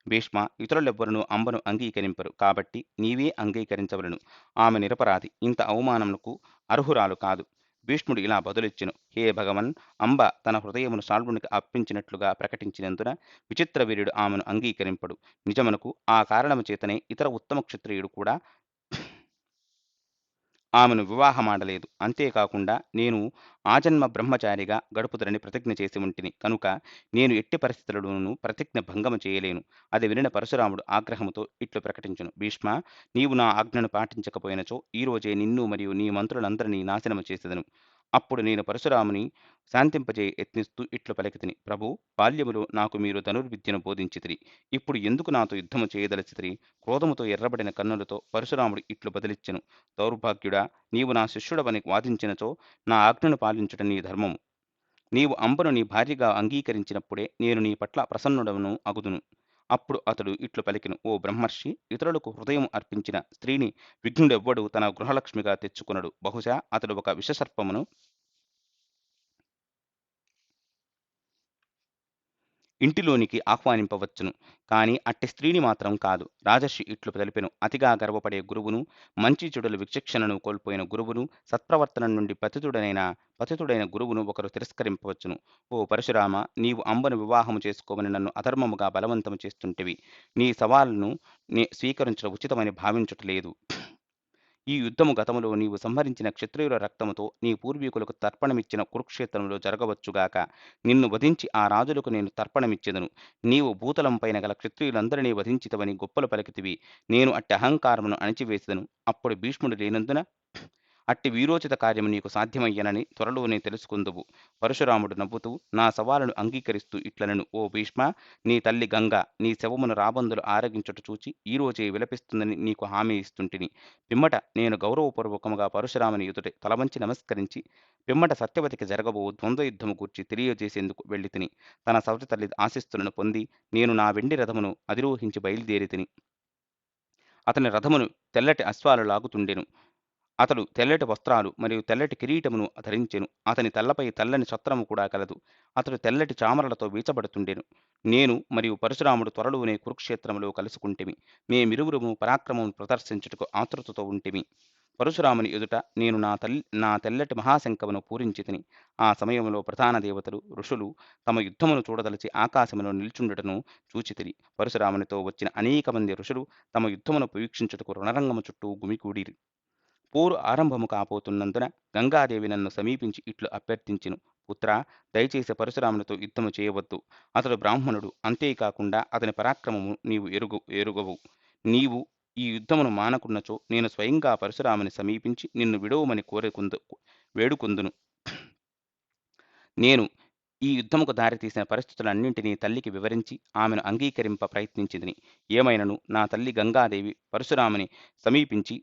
భీష్మ, ఇతరులెవ్వరునూ అంబను అంగీకరింపరు. కాబట్టి నీవే అంగీకరించవలెను. ఆమె నిరపరాధి. ఇంత అవమానమునకు అర్హురాలు కాదు. భీష్ముడు ఇలా బదులిచ్చెను: హే భగవన్! అంబ తన హృదయమును శాల్వునికి అర్పించినట్లుగా ప్రకటించినందున విచిత్రవీర్యుడు ఆమెను అంగీకరింపడు. నిజమునకు ఆ కారణము చేతనే ఇతర ఉత్తమ క్షత్రియుడు కూడా ఆమెను వివాహమాడలేదు. అంతేకాకుండా నేను ఆజన్మ బ్రహ్మచారిగా గడుపుదునని ప్రతిజ్ఞ చేసి ఉంటిని. కనుక నేను ఎట్టి పరిస్థితులలోనూ ప్రతిజ్ఞ భంగము చేయలేను. అది వినిన పరశురాముడు ఆగ్రహముతో ఇట్లు ప్రకటించెను: భీష్మ, నీవు నా ఆజ్ఞను పాటించకపోయినచో ఈ రోజే నిన్ను మరియు నీ మంత్రులందరినీ నాశనము చేసెదను. అప్పుడు నేను పరశురాముని శాంతింపజేయ యత్నిస్తూ ఇట్లు పలికితిని: ప్రభూ, బాల్యములో నాకు మీరు ధనుర్విద్యను బోధించితిరి. ఇప్పుడు ఎందుకు నాతో యుద్ధము చేయదలచితిరి? క్రోధముతో ఎర్రబడిన కన్నులతో పరశురాముడు ఇట్లు బదులిచ్చెను: దౌర్భాగ్యుడా! నీవు నా శిష్యుడవని వాదించినచో నా ఆజ్ఞను పాలించుట నీ ధర్మము. నీవు అంబను నీ భార్యగా అంగీకరించినప్పుడే నేను నీ పట్ల ప్రసన్నుడను అగుదును. అప్పుడు అతడు ఇట్లు పలికెను: ఓ బ్రహ్మర్షి, ఇతరులకు హృదయం అర్పించిన స్త్రీని విఘ్నుడెవ్వడు తన గృహలక్ష్మిగా తెచ్చుకొనడు. బహుశా అతడు ఒక విషసర్పమును ఇంటిలోనికి ఆహ్వానింపవచ్చును. కాని అట్టి స్త్రీని మాత్రం కాదు. రాజర్షి ఇట్లు తెలిపెను: అతిగా గర్వపడే గురువును, మంచి చెడుల విచక్షణను కోల్పోయిన గురువును, సత్ప్రవర్తన నుండి పతితుడైన గురువును ఒకరు తిరస్కరింపవచ్చును. ఓ పరశురామ, నీవు అంబను వివాహము చేసుకోమని నన్ను అధర్మముగా బలవంతము చేస్తుంటివి. నీ సవాలును స్వీకరించుట ఉచితమని భావించుట లేదు. ఈ యుద్ధము గతములో నీవు సంహరించిన క్షత్రియుల రక్తముతో నీ పూర్వీకులకు తర్పణమిచ్చిన కురుక్షేత్రంలో జరగవచ్చుగాక. నిన్ను వధించి ఆ రాజులకు నేను తర్పణమిచ్చెదను. నీవు భూతలంపైన గల క్షత్రియులందరినీ వధించితవని గొప్పలు పలికితివి. నేను అట్టి అహంకారమును అణిచివేసెదను. అప్పుడు భీష్ముడు లేనందున అట్టి వీరోచిత కార్యము నీకు సాధ్యమయ్యనని త్వరలోనే తెలుసుకుందువు. పరశురాముడు నవ్వుతూ నా సవాలును అంగీకరిస్తూ ఇట్లనెను: ఓ భీష్మ, నీ తల్లి గంగ నీ శవమును రాబందులు ఆరగించుట చూచి ఈ రోజే విలపిస్తుందని నీకు హామీ ఇస్తుంటిని. పిమ్మట నేను గౌరవపూర్వకముగా పరశురాముని ఎదుట తలవంచి నమస్కరించి పిమ్మట సత్యవతికి జరగబో ద్వంద్వ యుద్ధము గూర్చి తెలియజేసేందుకు వెళ్ళితిని. తన సవతి తల్లి ఆశీస్సులను పొంది నేను నా వెండి రథమును అధిరోహించి బయలుదేరితిని. అతని రథమును తెల్లటి అశ్వాలు లాగుతుండెను. అతడు తెల్లటి వస్త్రాలు మరియు తెల్లటి కిరీటమును ధరించెను. అతని తలపై తెల్లని ఛత్రము కూడా కలదు. అతడు తెల్లటి చామరలతో వీచబడుతుండెను. నేను మరియు పరశురాముడు త్వరలోనే కురుక్షేత్రములో కలుసుకుంటిమి. మేమిరువురము పరాక్రమము ప్రదర్శించుటకు ఆతృతతో ఉంటిమి. పరశురాముని ఎదుట నేను నా తెల్లటి మహాశంఖమును పూరించితిని. ఆ సమయంలో ప్రధాన దేవతలు, ఋషులు తమ యుద్ధమును చూడదలిచి ఆకాశములో నిల్చుండుటను చూచితిరి. పరశురామునితో వచ్చిన అనేక మంది ఋషులు తమ యుద్ధమును వీక్షించుటకు రణరంగము చుట్టూ గుమికూడిరి. పోరు ఆరంభము కాబోతున్నందున గంగాదేవి నన్ను సమీపించి ఇట్లు అభ్యర్థించెను: పుత్రా, దయచేసి పరశురామునితో యుద్ధము చేయవద్దు. అతడు బ్రాహ్మణుడు. అంతేకాకుండా అతని పరాక్రమము నీవు ఎరుగవు. నీవు ఈ యుద్ధమును మానకున్నచో నేను స్వయంగా పరశురాముని సమీపించి నిన్ను విడవమని వేడుకొందును. నేను ఈ యుద్ధముకు దారితీసిన పరిస్థితులన్నింటినీ తల్లికి వివరించి ఆమెను అంగీకరింప ప్రయత్నించితిని. ఏమైనను నా తల్లి గంగాదేవి పరశురాముని సమీపించి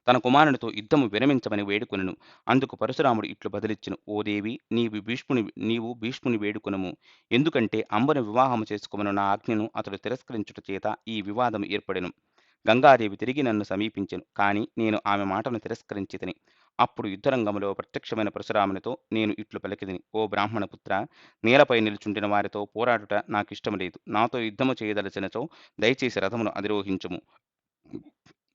తన కుమారునితో యుద్ధము విరమించమని వేడుకొనెను. అందుకు పరశురాముడు ఇట్లు బదులిచ్చెను: ఓ దేవి, నీవు భీష్ముని వేడుకొనుము. ఎందుకంటే అంబను వివాహము చేసుకోమని నా ఆజ్ఞను అతడు తిరస్కరించుట చేత ఈ వివాదము ఏర్పడెను. గంగాదేవి తిరిగి నన్ను సమీపించెను. కాని నేను ఆమె మాటను తిరస్కరించితిని. అప్పుడు యుద్ధరంగములో ప్రత్యక్షమైన పరశురామునితో నేను ఇట్లు పలికితిని: ఓ బ్రాహ్మణపుత్ర, నేలపై నిలుచుండిన వారితో పోరాడుట నాకిష్టము లేదు. నాతో యుద్ధము చేయదలచినచో దయచేసి రథమును అధిరోహించుము.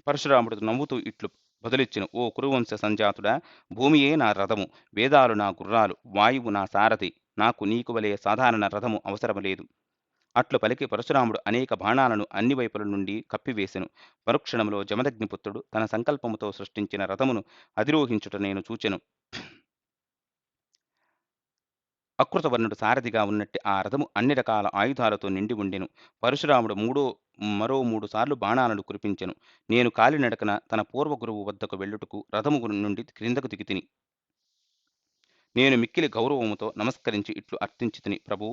పరశురాముడు నవ్వుతూ ఇట్లు బదులిచ్చెను: ఓ కురువంశ సంజాతుడా, భూమియే నా రథము, వేదాలు నా గుర్రాలు, వాయువు నా సారథి. నాకు నీకు వలె సాధారణ రథము అవసరము లేదు. అట్లు పలికి పరశురాముడు అనేక బాణాలను అన్ని వైపుల నుండి కప్పివేసెను. మరుక్షణములో జమదగ్నిపుత్రుడు తన సంకల్పముతో సృష్టించిన రథమును అధిరోహించుట నేను చూచెను. అకృతవర్ణుడు సారథిగా ఉన్నట్టి ఆ రథము అన్ని రకాల ఆయుధాలతో నిండి ఉండెను. పరశురాముడు మరో 3 సార్లు బాణాలను కురిపించెను. నేను కాలినడకన తన పూర్వ గురువు వద్దకు వెళ్ళుటకు రథము నుండి క్రిందకు దిగితిని. నేను మిక్కిలి గౌరవముతో నమస్కరించి ఇట్లు అర్థించితిని: ప్రభూ,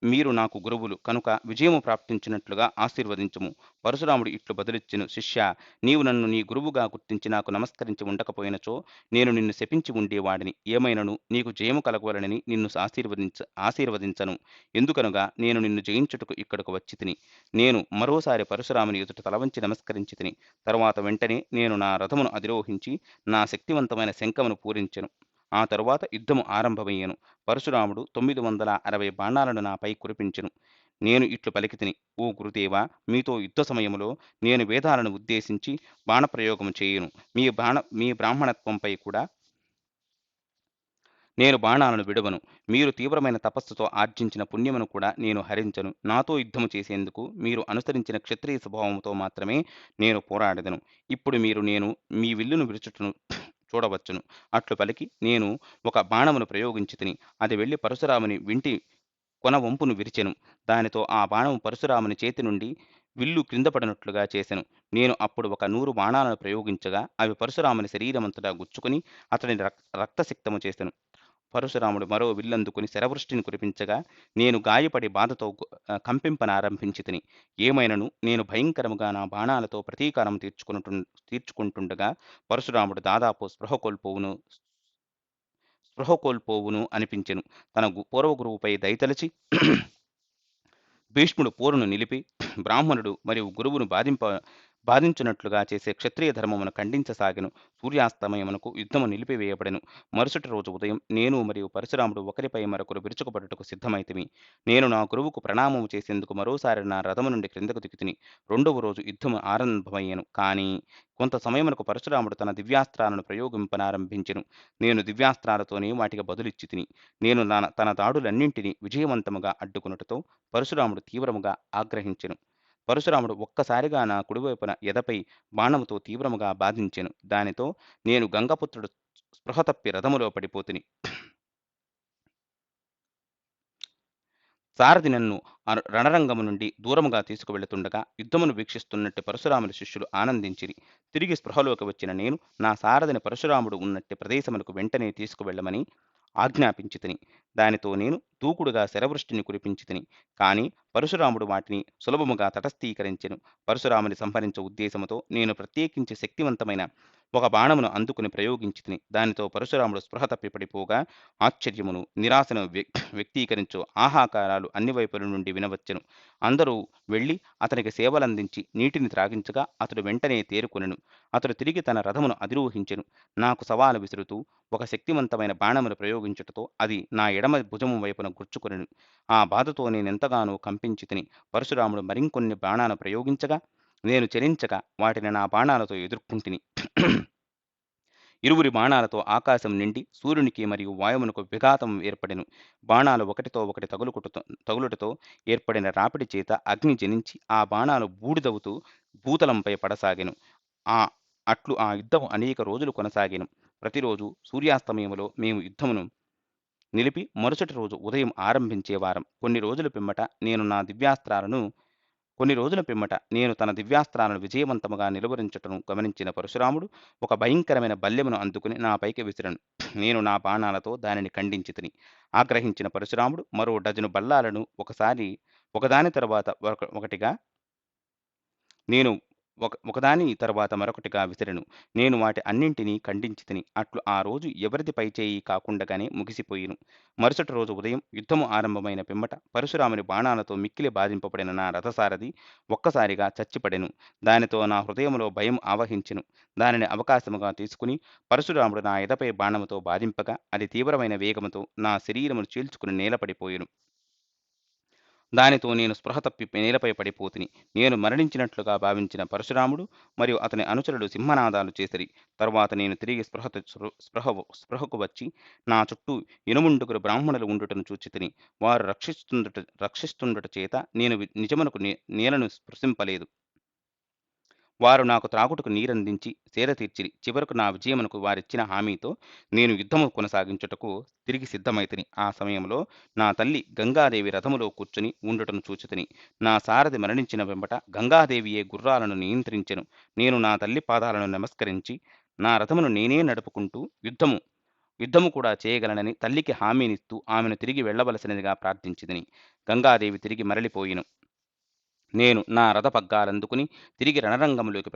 మీరు నాకు గురువులు కనుక విజయము ప్రాప్తించినట్లుగా ఆశీర్వదించుము. పరశురాముడు ఇట్లు బదులిచ్చెను: శిష్యా, నీవు నన్ను నీ గురువుగా గుర్తించి నాకు నమస్కరించి ఉండకపోయినచో నేను నిన్ను శపించి ఉండేవాడిని. ఏమైనను నీకు జయము కలగవలనని నిన్ను ఆశీర్వదించను. ఎందుకనగా నేను నిన్ను జయించుటకు ఇక్కడకు వచ్చితిని. నేను మరోసారి పరశురాముని ఎదుట తలవంచి నమస్కరించితిని. తరువాత వెంటనే నేను నా రథమును అధిరోహించి నా శక్తివంతమైన శంఖమును పూరించెను. ఆ తరువాత యుద్ధము ఆరంభమయ్యెను. పరశురాముడు 960 బాణాలను నాపై కురిపించెను. నేను ఇట్లు పలికితిని: "ఓ గురుదేవా! మీతో యుద్ధ సమయములో నేను వేదాలను ఉద్దేశించి బాణప్రయోగము చేయును. మీ బ్రాహ్మణత్వంపై కూడా నేను బాణాలను విడువను. మీరు తీవ్రమైన తపస్సుతో ఆర్జించిన పుణ్యమును కూడా నేను హరించను. నాతో యుద్ధము చేసేందుకు మీరు అనుసరించిన క్షత్రియ స్వభావముతో మాత్రమే నేను పోరాడెదను. ఇప్పుడు నేను మీ విల్లును విరుచుటను చూడవచ్చును." అట్లు పలికి నేను ఒక బాణమును ప్రయోగించితిని. అది వెళ్లి పరశురాముని వింటి కొన వంపును విరిచెను. దానితో ఆ బాణము పరశురాముని చేతి నుండి విల్లు క్రింద పడినట్లుగా చేసెను. నేను అప్పుడు ఒక 100 బాణాలను ప్రయోగించగా, అవి పరశురాముని శరీరమంతటా గుచ్చుకొని అతనిని రక్తసిక్తము చేసెను. పరశురాముడు మరో విల్లందుకుని శరవృష్టిని కురిపించగా, నేను గాయపడి బాధతో కంపింపనారంభించితిని. ఏమైనను నేను భయంకరముగా నా బాణాలతో ప్రతీకారం తీర్చుకుంటుండగా పరశురాముడు దాదాపు స్పృహ కోల్పోవును అనిపించెను. తన పూర్వ గురువుపై దయతలచి భీష్ముడు పోరును నిలిపి బ్రాహ్మణుడు మరియు గురువును బాధించునట్లుగా చేసే క్షత్రియ ధర్మమును ఖండించసాగెను. సూర్యాస్తమయమునకు యుద్ధము నిలిపివేయబడెను. మరుసటి రోజు ఉదయం నేను మరియు పరశురాముడు ఒకరిపై మరొకరు విరుచుకుపడుటకు సిద్ధమైతిమి. నేను నా గురువుకు ప్రణామము చేసేందుకు మరోసారి నా రథము నుండి క్రిందకు దిగుతిని. రెండవ రోజు యుద్ధము ఆరంభమయ్యెను. కానీ కొంత సమయమునకు పరశురాముడు తన దివ్యాస్త్రాలను ప్రయోగింపనారంభించెను. నేను దివ్యాస్త్రాలతోనే వాటికి బదులిచ్చితిని. నేను తన దాడులన్నింటినీ విజయవంతముగా అడ్డుకొనుటతో పరశురాముడు తీవ్రముగా ఆగ్రహించెను. పరశురాముడు ఒక్కసారిగా నా కుడివైపున ఎదపై బాణముతో తీవ్రముగా బాధించెను. దానితో నేను గంగపుత్రుడు స్పృహ తప్పి రథములో పడిపోతిని. సారథి నన్ను రణరంగము నుండి దూరముగా తీసుకువెళుతుండగా యుద్ధమును వీక్షిస్తున్నట్టు పరశురాముని శిష్యులు ఆనందించిరి. తిరిగి స్పృహలోకి వచ్చిన నేను నా సారథిని పరశురాముడు ఉన్నట్టి ప్రదేశమునకు వెంటనే తీసుకువెళ్ళమని ఆజ్ఞాపించితిని. దానితో నేను దూకుడుగా శరవృష్టిని కురిపించితిని. కాని పరశురాముడు వాటిని సులభముగా తటస్థీకరించెను. పరశురాముని సంహరించే ఉద్దేశముతో నేను ప్రత్యేకించి శక్తివంతమైన ఒక బాణమును అందుకుని ప్రయోగించితిని. దానితో పరశురాముడు స్పృహ తప్పి పడిపోగా ఆశ్చర్యమును, నిరాశను వ్యక్తీకరించు ఆహాకారాలు అన్ని వైపుల నుండి వినవచ్చెను. అందరూ వెళ్లి అతనికి సేవలందించి నీటిని త్రాగించగా అతడు వెంటనే తేరుకొనెను. అతడు తిరిగి తన రథమును అధిరోహించెను. నాకు సవాలు విసురుతూ ఒక శక్తివంతమైన బాణమును ప్రయోగించుటతో అది నా ఎడమ భుజము వైపున గుచ్చుకొనెను. ఆ బాధతో నేనెంతగానో కంపించితిని. పరశురాముడు మరింకొన్ని బాణాలను ప్రయోగించగా నేను చలించక వాటిని నా బాణాలతో ఎదుర్కొంటిని. ఇరువురి బాణాలతో ఆకాశం నిండి సూర్యునికి మరియు వాయువునకు విఘాతం ఏర్పడెను. బాణాలు ఒకటితో ఒకటి తగులుటతో ఏర్పడిన రాపిడి చేత అగ్ని జనించి ఆ బాణాలు బూడిదవుతూ భూతలంపై పడసాగెను. ఆ అట్లు ఆ యుద్ధము అనేక రోజులు కొనసాగెను. ప్రతిరోజు సూర్యాస్తమయములో మేము యుద్ధమును నిలిపి మరుసటి రోజు ఉదయం ఆరంభించేవారం. కొన్ని రోజుల పిమ్మట నేను తన దివ్యాస్త్రాలను విజయవంతముగా నిలువరించుటను గమనించిన పరశురాముడు ఒక భయంకరమైన బల్లెమును అందుకుని నా పైకి విసిరెను. నేను నా బాణాలతో దానిని ఖండించితిని. ఆగ్రహించిన పరశురాముడు మరో డజను బల్లాలను ఒకదాని తరువాత ఒకటిగా నేను ఒకదాని తరువాత మరొకటిగా విసిరెను. నేను వాటి అన్నింటినీ ఖండించితిని. అట్లు ఆ రోజు ఎవరిది పైచేయి కాకుండగానే ముగిసిపోయెను. మరుసటి రోజు ఉదయం యుద్ధము ఆరంభమైన పిమ్మట పరశురాముని బాణాలతో మిక్కిలి బాధింపబడిన నా రథసారథి ఒక్కసారిగా చచ్చిపడెను. దానితో నా హృదయములో భయం ఆవహించెను. దానిని అవకాశముగా తీసుకుని పరశురాముడు నా ఎదపై బాణముతో బాధింపగా అది తీవ్రమైన వేగముతో నా శరీరమును చీల్చుకుని నేలపడిపోయెను. దానితో నేను స్పృహ తప్పి నేలపై పడిపోతిని. నేను మరణించినట్లుగా భావించిన పరశురాముడు మరియు అతని అనుచరులు సింహనాదాలు చేసిరి. తరువాత నేను తిరిగి స్పృహకు వచ్చి నా చుట్టూ ఇనుముండుగురు బ్రాహ్మణులు ఉండుటను చూచితిని. వారు రక్షిస్తుండుట చేత నేను నిజమునకు నేలను స్పృశింపలేదు. వారు నాకు త్రాగుటకు నీరందించి సేదతీర్చిరి. చివరకు నా విజయమునకు వారిచ్చిన హామీతో నేను యుద్ధము కొనసాగించుటకు తిరిగి సిద్ధమైతిని. ఆ సమయంలో నా తల్లి గంగాదేవి రథములో కూర్చుని ఉండుటను చూచితిని. నా సారథి మరణించిన వెంబట గంగాదేవియే గుర్రాలను నియంత్రించెను. నేను నా తల్లి పాదాలను నమస్కరించి నా రథమును నేనే నడుపుకుంటూ యుద్ధము కూడా చేయగలనని తల్లికి హామీనిస్తూ ఆమెను తిరిగి వెళ్ళవలసినదిగా ప్రార్థించితిని. గంగాదేవి తిరిగి మరలిపోయెను. నేను నా రథపగ్గాలందుకుని తిరిగి రణరంగంలోకి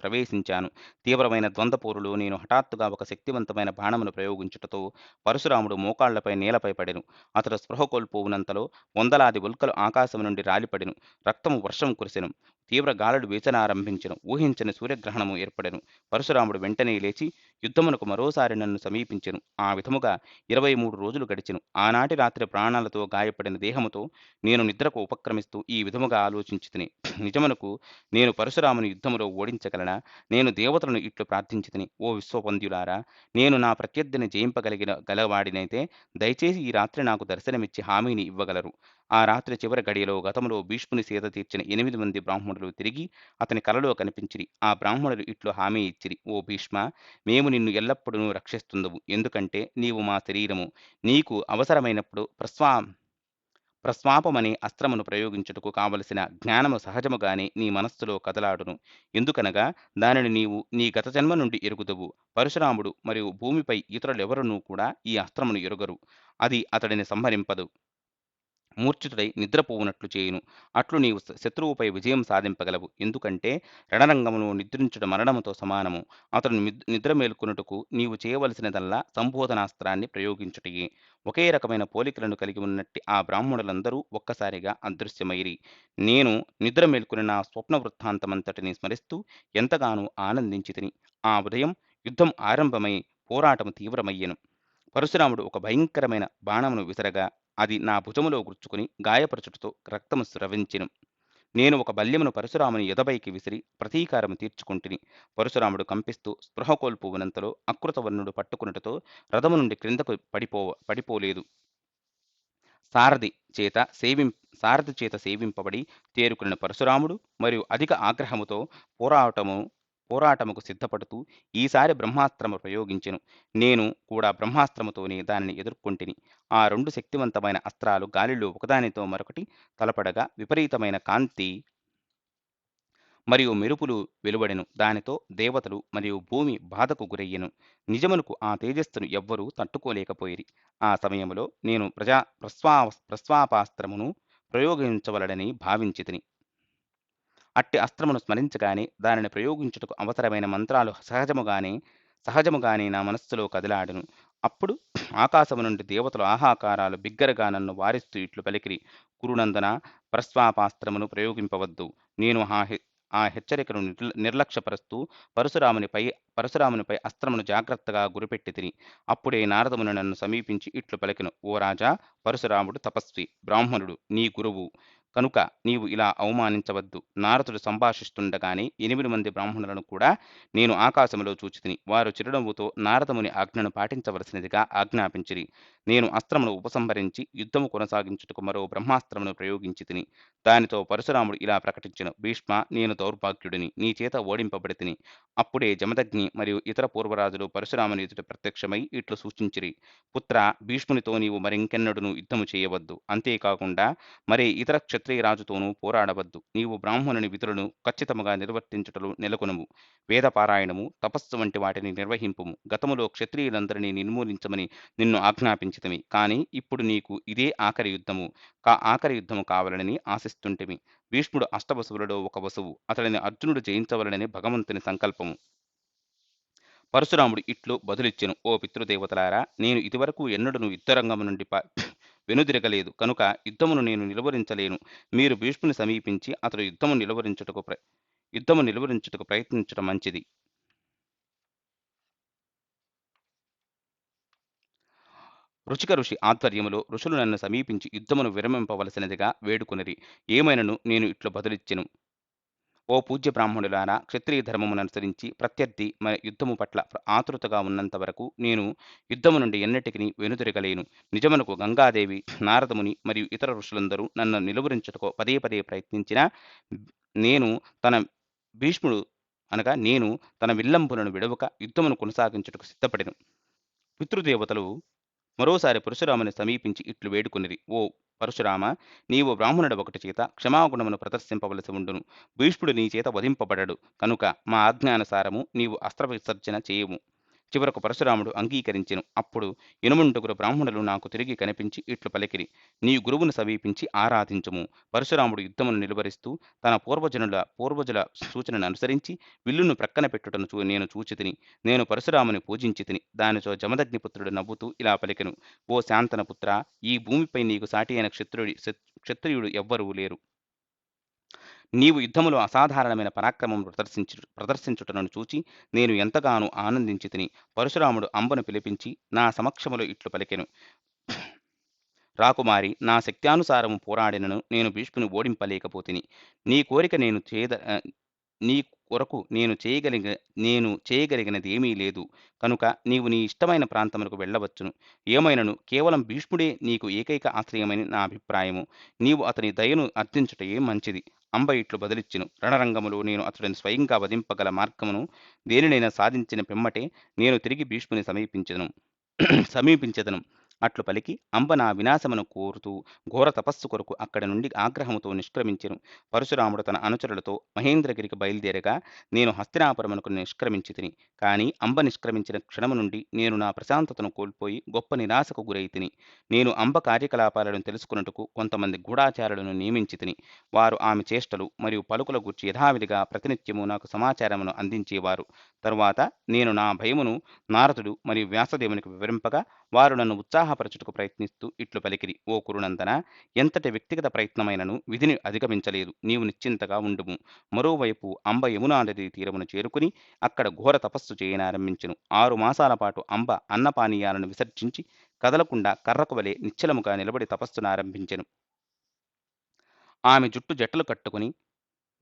ప్రవేశించాను. తీవ్రమైన ద్వంద్వపోరులో నేను హఠాత్తుగా ఒక శక్తివంతమైన బాణమును ప్రయోగించుటతో పరశురాముడు మోకాళ్లపై నేలపై పడెను. అతడు స్పృహ కోల్పోవునంతలో వందలాది ఉల్కలు ఆకాశము నుండి రాలిపడెను. రక్తము వర్షం కురిసెను. తీవ్ర గాలులు వీచనారంభించెను. ఊహించని సూర్యగ్రహణము ఏర్పడెను. పరశురాముడు వెంటనే లేచి యుద్ధమునకు మరోసారి నన్ను సమీపించెను. ఆ విధముగా 23 రోజులు గడిచెను. ఆనాటి రాత్రి ప్రాణాలతో గాయపడిన దేహముతో నేను నిద్రకు ఉపక్రమిస్తూ ఈ విధముగా ఆలోచించితిని. నిజమునకు నేను పరశురాముని యుద్ధములో ఓడించగలనా? నేను దేవతలను ఇట్లు ప్రార్థించితిని. ఓ విశ్వవంద్యులారా! నేను నా ప్రత్యర్థిని గలవాడినైతే దయచేసి ఈ రాత్రి నాకు దర్శనమిచ్చి హామీని ఇవ్వగలరు. ఆ రాత్రి చివరి గడియలో గతములో భీష్ముని సేద తీర్చిన 8 మంది బ్రాహ్మణులు తిరిగి అతని కలలో కనిపించిరి. ఆ బ్రాహ్మణులు ఇట్లు హామీ ఇచ్చిరి. ఓ భీష్మ! మేము నిన్ను ఎల్లప్పుడూ రక్షిస్తుందువు. ఎందుకంటే నీవు మా శరీరము. నీకు అవసరమైనప్పుడు ప్రస్వాపమనే అస్త్రమును ప్రయోగించుటకు కావలసిన జ్ఞానము సహజముగానే నీ మనస్సులో కదలాడును. ఎందుకనగా దానిని నీవు నీ గత జన్మ నుండి ఎరుగుదువు. పరశురాముడు మరియు భూమిపై ఇతరులెవరునూ కూడా ఈ అస్త్రమును ఎరుగరు. అది అతడిని సంహరింపదు. మూర్ఛితుడై నిద్రపోవునట్లు చేయును. అట్లు నీవు శత్రువుపై విజయం సాధింపగలవు. ఎందుకంటే రణరంగమును నిద్రించుట మరణముతో సమానము. అతడు నిద్ర మేల్కొనుటకు నీవు చేయవలసినదల్లా సంబోధనాస్త్రాన్ని ప్రయోగించుటయే. ఒకే రకమైన పోలికలను కలిగి ఉన్నట్టి ఆ బ్రాహ్మణులందరూ ఒక్కసారిగా అదృశ్యమైరి. నేను నిద్ర మేల్కొని నా స్వప్న వృత్తాంతమంతటిని స్మరిస్తూ ఎంతగానో ఆనందించితిని. ఆ ఉదయం యుద్ధం ఆరంభమై పోరాటము తీవ్రమయ్యెను. పరశురాముడు ఒక భయంకరమైన బాణమును విసరగా అది నా భుజములో గుచ్చుకుని గాయపరచుటతో రక్తము స్రవించెను. నేను ఒక బల్యమును పరశురాముని ఎదపైకి విసిరి ప్రతీకారము తీర్చుకుంటిని. పరశురాముడు కంపిస్తూ స్పృహ కోల్పోవునంతలో అకృతవర్ణుడు పట్టుకునుటతో రథము నుండి క్రిందకు పడిపోలేదు. సారథి చేత సేవిం సారథి చేత సేవింపబడి తేరుకున్న పరశురాముడు మరియు అధిక ఆగ్రహముతో పోరాటము పోరాటముకు సిద్ధపడుతూ ఈసారి బ్రహ్మాస్త్రము ప్రయోగించెను. నేను కూడా బ్రహ్మాస్త్రముతోనే దానిని ఎదుర్కొంటిని. ఆ 2 శక్తివంతమైన అస్త్రాలు గాలిలో ఒకదానితో మరొకటి తలపడగా విపరీతమైన కాంతి మరియు మెరుపులు వెలువడెను. దానితో దేవతలు మరియు భూమి బాధకు గురయ్యెను. నిజమునకు ఆ తేజస్సును ఎవ్వరూ తట్టుకోలేకపోయిరి. ఆ సమయములో నేను ప్రస్వాపాస్త్రమును ప్రయోగించవలెనని భావించితిని. అట్టి అస్త్రమును స్మరించగానే దానిని ప్రయోగించుటకు అవసరమైన మంత్రాలు సహజముగానే నా మనస్సులో కదిలాడెను. అప్పుడు ఆకాశము నుండి దేవతల ఆహాకారాలు బిగ్గరగా నన్ను వారిస్తూ ఇట్లు పలికిరి. కురునందన, ప్రస్వాపాస్త్రమును ప్రయోగింపవద్దు. నేను ఆ హెచ్చరికను నిర్లక్ష్యపరుస్తూ పరశురామునిపై అస్త్రమును జాగ్రత్తగా గురిపెట్టితిని. అప్పుడే నారదముని నన్ను సమీపించి ఇట్లు పలికెను. ఓ రాజా! పరశురాముడు తపస్వి, బ్రాహ్మణుడు, నీ గురువు. కనుక నీవు ఇలా అవమానించవద్దు. నారదుడు సంభాషిస్తుండగానే 8 మంది బ్రాహ్మణులను కూడా నేను ఆకాశములో చూచితిని. వారు చిరునవ్వుతో నారదముని ఆజ్ఞను పాటించవలసినదిగా ఆజ్ఞాపించిరి. నేను అస్త్రమును ఉపసంహరించి యుద్ధము కొనసాగించుటకు మరో బ్రహ్మాస్త్రమును ప్రయోగించితిని. దానితో పరశురాముడు ఇలా ప్రకటించెను. భీష్మ! నేను దౌర్భాగ్యుడిని. నీ చేత ఓడింపబడితిని. అప్పుడే జమదగ్ని మరియు ఇతర పూర్వరాజులు పరశురాముని ఎదుట ప్రత్యక్షమై ఇట్లు సూచించిరి. పుత్ర, భీష్మునితో నీవు మరింకెన్నడూను యుద్ధము చేయవద్దు. అంతేకాకుండా మరే ఇతర క్షత్రియరాజుతోనూ పోరాడవద్దు. నీవు బ్రాహ్మణుని విధులను ఖచ్చితముగా నిర్వర్తించుటలో నెలకొనుము. వేదపారాయణము, తపస్సు వంటి వాటిని నిర్వహింపుము. గతములో క్షత్రియులందరినీ నిర్మూలించమని నిన్ను ఆజ్ఞాపించితిమి. కాని ఇప్పుడు నీకు ఇదే ఆఖరి యుద్ధము కావాలనని ఆశిస్తుంటిమి. భీష్ముడు అష్టవసువులలో ఒక వసువు. అతడిని అర్జునుడు జయించవలనని భగవంతుని సంకల్పము. పరశురాముడు ఇట్లు బదులిచ్చెను. ఓ పితృదేవతలారా! నేను ఇదివరకు ఎన్నడూను యుద్ధరంగము నుండి వెనుదిరగలేదు. కనుక యుద్ధమును నేను నిలువరించలేను. మీరు భీష్ముని సమీపించి అతడు యుద్ధము నిలువరించుటకు ప్రయత్నించడం మంచిది. రుచిక ఋషి ఆధ్వర్యములో ఋషులు నన్ను సమీపించి యుద్ధమును విరమింపవలసినదిగా వేడుకొనిరి. ఏమైనను నేను ఇట్లు బదులిచ్చెను. ఓ పూజ్య బ్రాహ్మణులారా! క్షత్రియ ధర్మముననుసరించి ప్రత్యర్థి యుద్ధము పట్ల ఆతృతగా ఉన్నంత వరకు నేను యుద్ధము నుండి ఎన్నటికిని వెనుదిరగలేను. నిజమునకు గంగాదేవి, నారదముని మరియు ఇతర ఋషులందరూ నన్ను నిలువరించుటకు పదే పదే ప్రయత్నించినా నేను తన భీష్ముడు నేను తన విల్లంబులను విడవక యుద్ధమును కొనసాగించుటకు సిద్ధపడెను. పితృదేవతలు మరోసారి పరశురాముని సమీపించి ఇట్లు వేడుకొనిరి. ఓ పరశురామ! నీవు బ్రాహ్మణుడు ఒకటి చేత క్షమాగుణమును ప్రదర్శింపవలసి ఉండును. భీష్ముడు నీ చేత వధింపబడడు. కనుక మా ఆజ్ఞానుసారము నీవు అస్త్ర విసర్జన చేయుము. చివరకు పరశురాముడు అంగీకరించెను. అప్పుడు 8 బ్రాహ్మణులు నాకు తిరిగి కనిపించి ఇట్లు పలికిరి. నీ గురువును సమీపించి ఆరాధించుము. పరశురాముడు యుద్ధమును నిలువరిస్తూ తన పూర్వజుల సూచనను అనుసరించి విల్లును ప్రక్కన పెట్టుటను నేను చూచితిని. నేను పరశురాముని పూజించితిని. దానితో జమదగ్నిపుత్రుడు నవ్వుతూ ఇలా పలికెను. ఓ శాంతనపుత్ర! ఈ భూమిపై నీకు సాటి అయిన క్షత్రియుడు ఎవ్వరూ లేరు. నీవు యుద్ధములో అసాధారణమైన పరాక్రమం ప్రదర్శించుటను చూచి నేను ఎంతగానో ఆనందించితిని. పరశురాముడు అంబను పిలిపించి నా సమక్షములో ఇట్లు పలికెను. రాకుమారి నా శక్త్యానుసారము పోరాడినను నేను భీష్ముని ఓడింపలేకపోతిని. నీ కోరిక నేను నీ కొరకు నేను చేయగలిగినది ఏమీ లేదు. కనుక నీవు నీ ఇష్టమైన ప్రాంతమునకు వెళ్ళవచ్చును. ఏమైనను కేవలం భీష్ముడే నీకు ఏకైక ఆశ్రయమని నా అభిప్రాయము. నీవు అతని దయను అర్థించుటయే మంచిది. అంబ ఇట్లు బదులిచ్చెను. రణరంగములో నేను అతడిని స్వయంగా వధింపగల మార్గమును దేనినైనా సాధించిన పిమ్మటే నేను తిరిగి భీష్ముని సమీపించెదను. అట్లు పలికి అంబ నా వినాశమును కోరుతూ ఘోర తపస్సు కొరకు అక్కడి నుండి ఆగ్రహముతో నిష్క్రమించెను. పరశురాముడు తన అనుచరులతో మహేంద్రగిరికి బయలుదేరగా నేను హస్తినాపురమునకు నిష్క్రమించితిని. కాని అంబ నిష్క్రమించిన క్షణము నుండి నేను నా ప్రశాంతతను కోల్పోయి గొప్ప నిరాశకు గురైతిని. నేను అంబ కార్యకలాపాలను తెలుసుకొనుటకు కొంతమంది గూఢచారులను నియమించితిని. వారు ఆమె చేష్టలు మరియు పలుకుల గూర్చి యథావిధిగా ప్రతినిత్యము నాకు సమాచారమును అందించేవారు. తరువాత నేను నా భయమును నారదుడు మరియు వ్యాసదేవునికి వివరింపగా వారు నన్ను ఉత్సాహపరచుటకు ప్రయత్నిస్తూ ఇట్లు పలికిరి. ఓ కురునందన, ఎంతటి వ్యక్తిగత ప్రయత్నమైనను విధిని అధిగమించలేదు. నీవు నిశ్చింతగా ఉండుము. మరోవైపు అంబ యమునా నది తీరమును చేరుకుని అక్కడ ఘోర తపస్సు చేయనారంభించెను. 6 మాసాల పాటు అంబ అన్నపానీయాలను విసర్జించి కదలకుండా కర్రకు వలె నిశ్చలముగా నిలబడి తపస్సునారంభించెను. ఆమె జుట్టు జటలు కట్టుకుని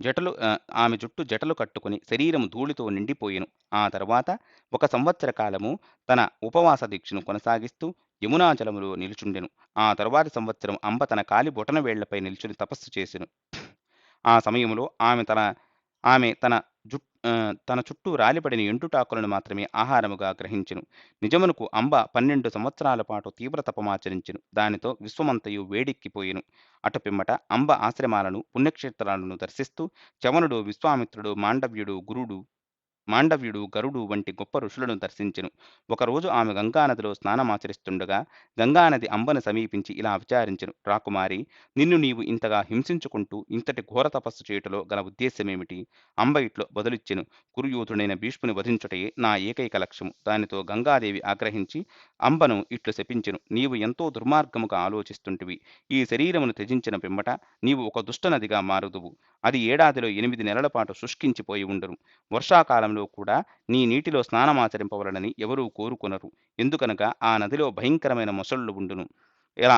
జటలు కట్టుకుని శరీరము ధూళితో నిండిపోయెను. ఆ తరువాత 1 సంవత్సర కాలము తన ఉపవాస దీక్షను కొనసాగిస్తూ యమునా జలములో నిలుచుండెను. ఆ తరువాతి సంవత్సరం అంబ తన కాలి బొటనవేళ్లపై నిల్చుని తపస్సు చేసెను. ఆ సమయములో ఆమె తన చుట్టూ రాలిపడిన ఎండుటాకులను మాత్రమే ఆహారముగా గ్రహించెను. నిజమునకు అంబ 12 సంవత్సరాల పాటు తీవ్ర తపమాచరించెను. దానితో విశ్వమంతయు వేడెక్కిపోయెను. అటుపిమ్మట అంబ ఆశ్రమాలను, పుణ్యక్షేత్రాలను దర్శిస్తూ చవనుడు, విశ్వామిత్రుడు, మాండవ్యుడు, గరుడు వంటి గొప్ప ఋషులను దర్శించెను. ఒకరోజు ఆమె గంగానదిలో స్నానమాచరిస్తుండగా గంగానది అంబను సమీపించి ఇలా విచారించెను. రాకుమారి, నిన్ను నీవు ఇంతగా హింసించుకుంటూ ఇంతటి ఘోర తపస్సు చేయుటలో గల ఉద్దేశ్యమేమిటి? అంబ ఇట్లు బదులిచ్చెను. కురుయోధుడైన భీష్ముని వధించుటయే నా ఏకైక లక్ష్యము. దానితో గంగాదేవి ఆగ్రహించి అంబను ఇట్లు శపించెను. నీవు ఎంతో దుర్మార్గముగా ఆలోచిస్తుంటివి. ఈ శరీరమును త్యజించిన పిమ్మట నీవు ఒక దుష్టనదిగా మారుదువు. అది ఏడాదిలో 8 నెలల పాటు శుష్కించిపోయి ఉండును. వర్షాకాలంలో కూడా నీ నీటిలో స్నానమాచరింపవలనని ఎవరూ కోరుకొనరు. ఎందుకనగా ఆ నదిలో భయంకరమైన మొసళ్ళు ఉండును.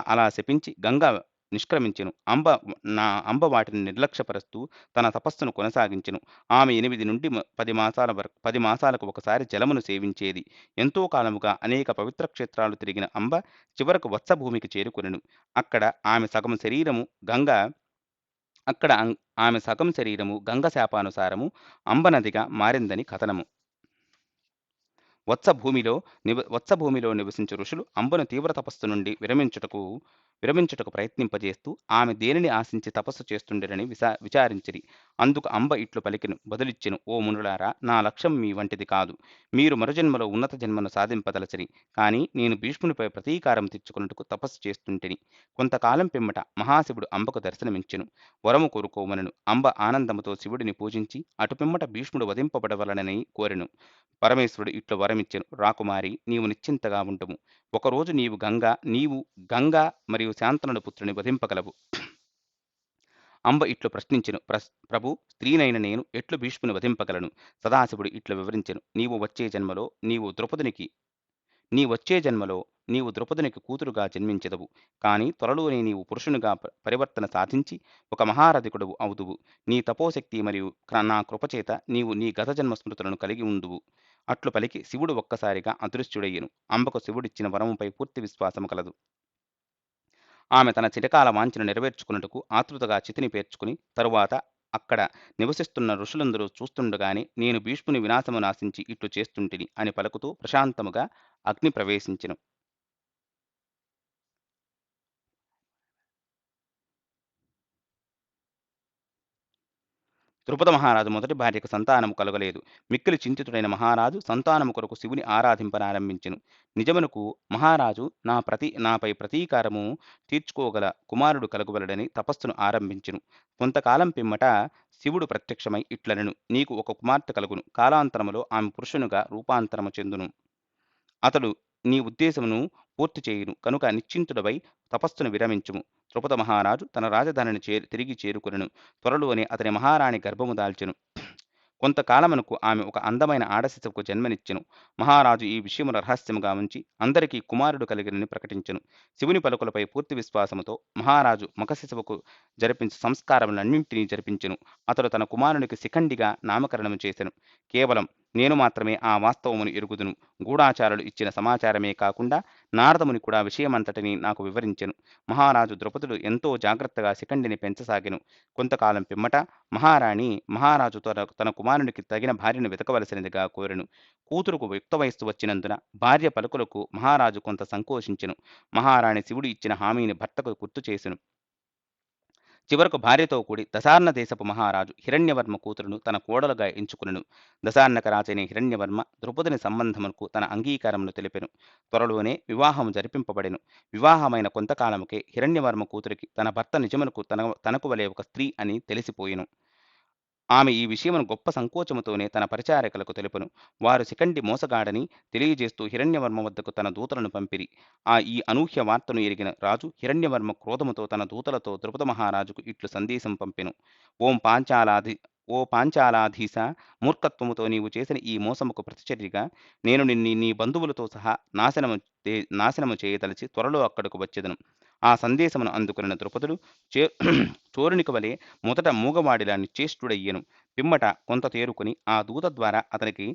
అలా శపించి గంగ నిష్క్రమించెను. అంబ వాటిని నిర్లక్ష్యపరుస్తూ తన తపస్సును కొనసాగించెను. ఆమె 10 మాసాలకు ఒకసారి జలమును సేవించేది. ఎంతో కాలముగా అనేక పవిత్ర క్షేత్రాలు తిరిగిన అంబ చివరకు వత్సభూమికి చేరుకొనెను. అక్కడ ఆమె సగం శరీరము గంగ శాపానుసారము అంబనదిగా మారిందని కథనము. వత్సభూమిలో నివసించు ఋషులు అంబను తీవ్ర తపస్సు నుండి విరమించుటకు ప్రయత్నింపజేస్తూ ఆమె దేనిని ఆశించి తపస్సు చేస్తుండెనని విచారించిరి. అందుకు అంబ ఇట్లు బదులిచ్చెను. ఓ మునులారా, నా లక్ష్యం మీ వంటిది కాదు. మీరు మరుజన్మలో ఉన్నత జన్మను సాధింపదలచిరి. కాని నేను భీష్మునిపై ప్రతీకారం తెచ్చుకొనుటకు తపస్సు చేస్తుంటిని. కొంతకాలం పిమ్మట మహాశివుడు అంబకు దర్శనమిచ్చెను. వరము కోరుకోమనెను. అంబ ఆనందముతో శివుడిని పూజించి అటుపిమ్మట భీష్ముడు వధింపబడవలనని కోరెను. పరమేశ్వరుడు ఇట్లు వరమిచ్చెను. రాకుమారి, నీవు నిశ్చింతగా ఉండుము. ఒకరోజు నీవు గంగా మరియు శాంతనుడి పుత్రుని వధింపగలవు. అంబ ఇట్లు ప్రశ్నించెను. ప్రభు, స్త్రీనైన నేను ఎట్లు భీష్ముని వధింపగలను? సదాశివుడు ఇట్లు వివరించెను. వచ్చే జన్మలో నీవు ద్రౌపదునికి కూతురుగా జన్మించెదవు. కాని త్వరలోనే నీవు పురుషునిగా పరివర్తన సాధించి ఒక మహారథికుడవు అవుదువు. నీ తపోశక్తి మరియు నా కృపచేత నీవు నీ గత జన్మ స్మృతులను కలిగి ఉందువు. అట్లు పలికి శివుడు ఒక్కసారిగా అదృశ్యుడయ్యెను. అంబకు శివుడిచ్చిన వరముపై పూర్తి విశ్వాసము కలదు. ఆమె తన చిరకాల వాంఛను నెరవేర్చుకున్నట్టుకు ఆతృతగా చితిని పేర్చుకుని తరువాత అక్కడ నివసిస్తున్న ఋషులందరూ చూస్తుండగానే నేను భీష్ముని వినాశము నాశించి ఇట్లు చేస్తుంటిని అని పలుకుతూ ప్రశాంతముగా అగ్ని ప్రవేశించెను. ద్రుపద మహారాజు మొదటి భార్యకు సంతానము కలగలేదు. మిక్కిలి చింతితుడైన మహారాజు సంతానము కొరకు శివుని ఆరాధింపనారంభించెను. నిజమునకు మహారాజు నాపై ప్రతీకారము తీర్చుకోగల కుమారుడు కలుగవలడని తపస్సును ఆరంభించెను. కొంతకాలం పిమ్మట శివుడు ప్రత్యక్షమై ఇట్లనెను. నీకు ఒక కుమార్తె కలుగును. కాలాంతరములో ఆమె పురుషునిగా రూపాంతరము చెందును. అతడు నీ ఉద్దేశమును పూర్తి చేయును. కనుక నిశ్చింతుడవై తపస్సును విరమించుము. ద్రుపద మహారాజు తన రాజధానిని తిరిగి చేరుకొనెను. త్వరలోనే అతని మహారాణి గర్భము దాల్చెను. కొంతకాలమునకు ఆమె ఒక అందమైన ఆడశిశువుకు జన్మనిచ్చెను. మహారాజు ఈ విషయమును రహస్యముగా ఉంచి అందరికీ కుమారుడు కలిగెనని ప్రకటించెను. శివుని పలుకులపై పూర్తి విశ్వాసముతో మహారాజు మగ శిశువుకు జరిపించు సంస్కారములన్నింటినీ జరిపించెను. అతడు తన కుమారునికి శిఖండిగా నామకరణము చేసెను. కేవలం నేను మాత్రమే ఆ వాస్తవమును ఎరుగుదును. గూఢాచారులు ఇచ్చిన సమాచారమే కాకుండా నారదముని కూడా విషయమంతటిని నాకు వివరించెను. మహారాజు ద్రుపదుడు ఎంతో జాగ్రత్తగా శిఖండిని పెంచసాగెను. కొంతకాలం పిమ్మట మహారాణి మహారాజు తన కుమారునికి తగిన భార్యను వెతకవలసినదిగా కోరెను. కూతురుకు యుక్త వయస్సు వచ్చినందున భార్య పలుకులకు మహారాజు కొంత సంకోచించెను. మహారాణి శివుడు ఇచ్చిన హామీని భర్తకు గుర్తు చేసెను. చివరకు భార్యతో కూడి దశార్ణ దేశపు మహారాజు హిరణ్యవర్మ కూతురును తన కోడలుగా ఎంచుకునెను. దశార్ణక రాజైన హిరణ్యవర్మ ద్రుపదుని సంబంధమునకు తన అంగీకారమును తెలిపెను. త్వరలోనే వివాహము జరిపింపబడెను. వివాహమైన కొంతకాలముకే హిరణ్యవర్మ కూతురికి తన భర్త నిజమునకు తనకు వలె ఒక స్త్రీ అని తెలిసిపోయెను. ఆమె ఈ విషయమును గొప్ప సంకోచముతోనే తన పరిచారకులకు తెలుపెను. వారు శిఖండి మోసగాడని తెలియజేస్తూ హిరణ్యవర్మ వద్దకు తన దూతలను పంపిరి. ఈ అనూహ్య వార్తను ఎరిగిన రాజు హిరణ్యవర్మ క్రోధముతో తన దూతలతో ద్రుపద మహారాజుకు ఇట్లు సందేశం పంపెను. ఓం పాంచాలాధి ఓ పాంచాలాధీశ, మూర్ఖత్వముతో నీవు చేసిన ఈ మోసముకు ప్రతిచర్యగా నేను నీ బంధువులతో సహా నాశనము చేయదలిచి త్వరలో అక్కడకు వచ్చెదను. ఆ సందేశమును అందుకున్న ద్రుపదుడు చే చోరునికి వలె మొదట మూగవాడిలా నిశ్చేష్టుడయ్యెను. పిమ్మట కొంత తేరుకొని ఆ దూత ద్వారా అతనికి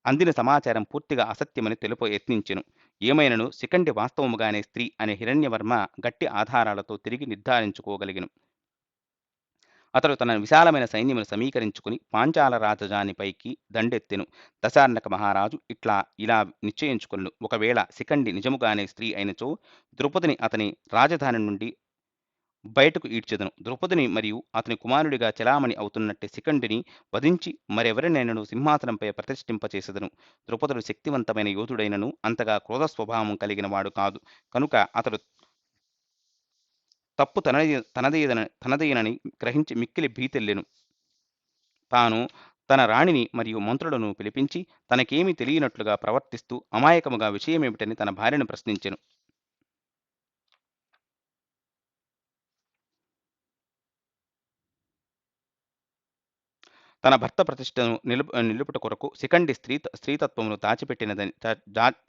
అందిన సమాచారం పూర్తిగా అసత్యమని యత్నించెను. ఏమైనను శిఖండి వాస్తవముగానే స్త్రీ అనే హిరణ్యవర్మ గట్టి ఆధారాలతో తిరిగి నిర్ధారించుకోగలిగెను. అతడు తన విశాలమైన సైన్యమును సమీకరించుకుని పాంచాల రాజధానిపైకి దండెత్తెను. దశార్ణక మహారాజు ఇలా నిశ్చయించుకొనెను. ఒకవేళ శిఖండి నిజముగానే స్త్రీ అయినచో ద్రుపదిని అతని రాజధాని నుండి బయటకు ఈడ్చెదను. ద్రుపదిని మరియు అతని కుమారుడిగా చెలామణి అవుతున్నట్టే శిఖండిని వధించి మరెవరినైనను సింహాసనంపై ప్రతిష్ఠింపచేసెదను. ద్రుపదుడు శక్తివంతమైన యోధుడైనను అంతగా క్రోధ స్వభావం కలిగిన వాడు కాదు. కనుక అతడు తప్పు తనదేనని గ్రహించి మిక్కిలి భీతెల్లెను. తాను తన రాణిని మరియు మంత్రులను పిలిపించి తనకేమీ తెలియనట్లుగా ప్రవర్తిస్తూ అమాయకముగా విషయమేమిటని తన భార్యను ప్రశ్నించెను. తన భర్త ప్రతిష్టను నిలుపుట కొరకు శిఖండి స్త్రీతత్వమును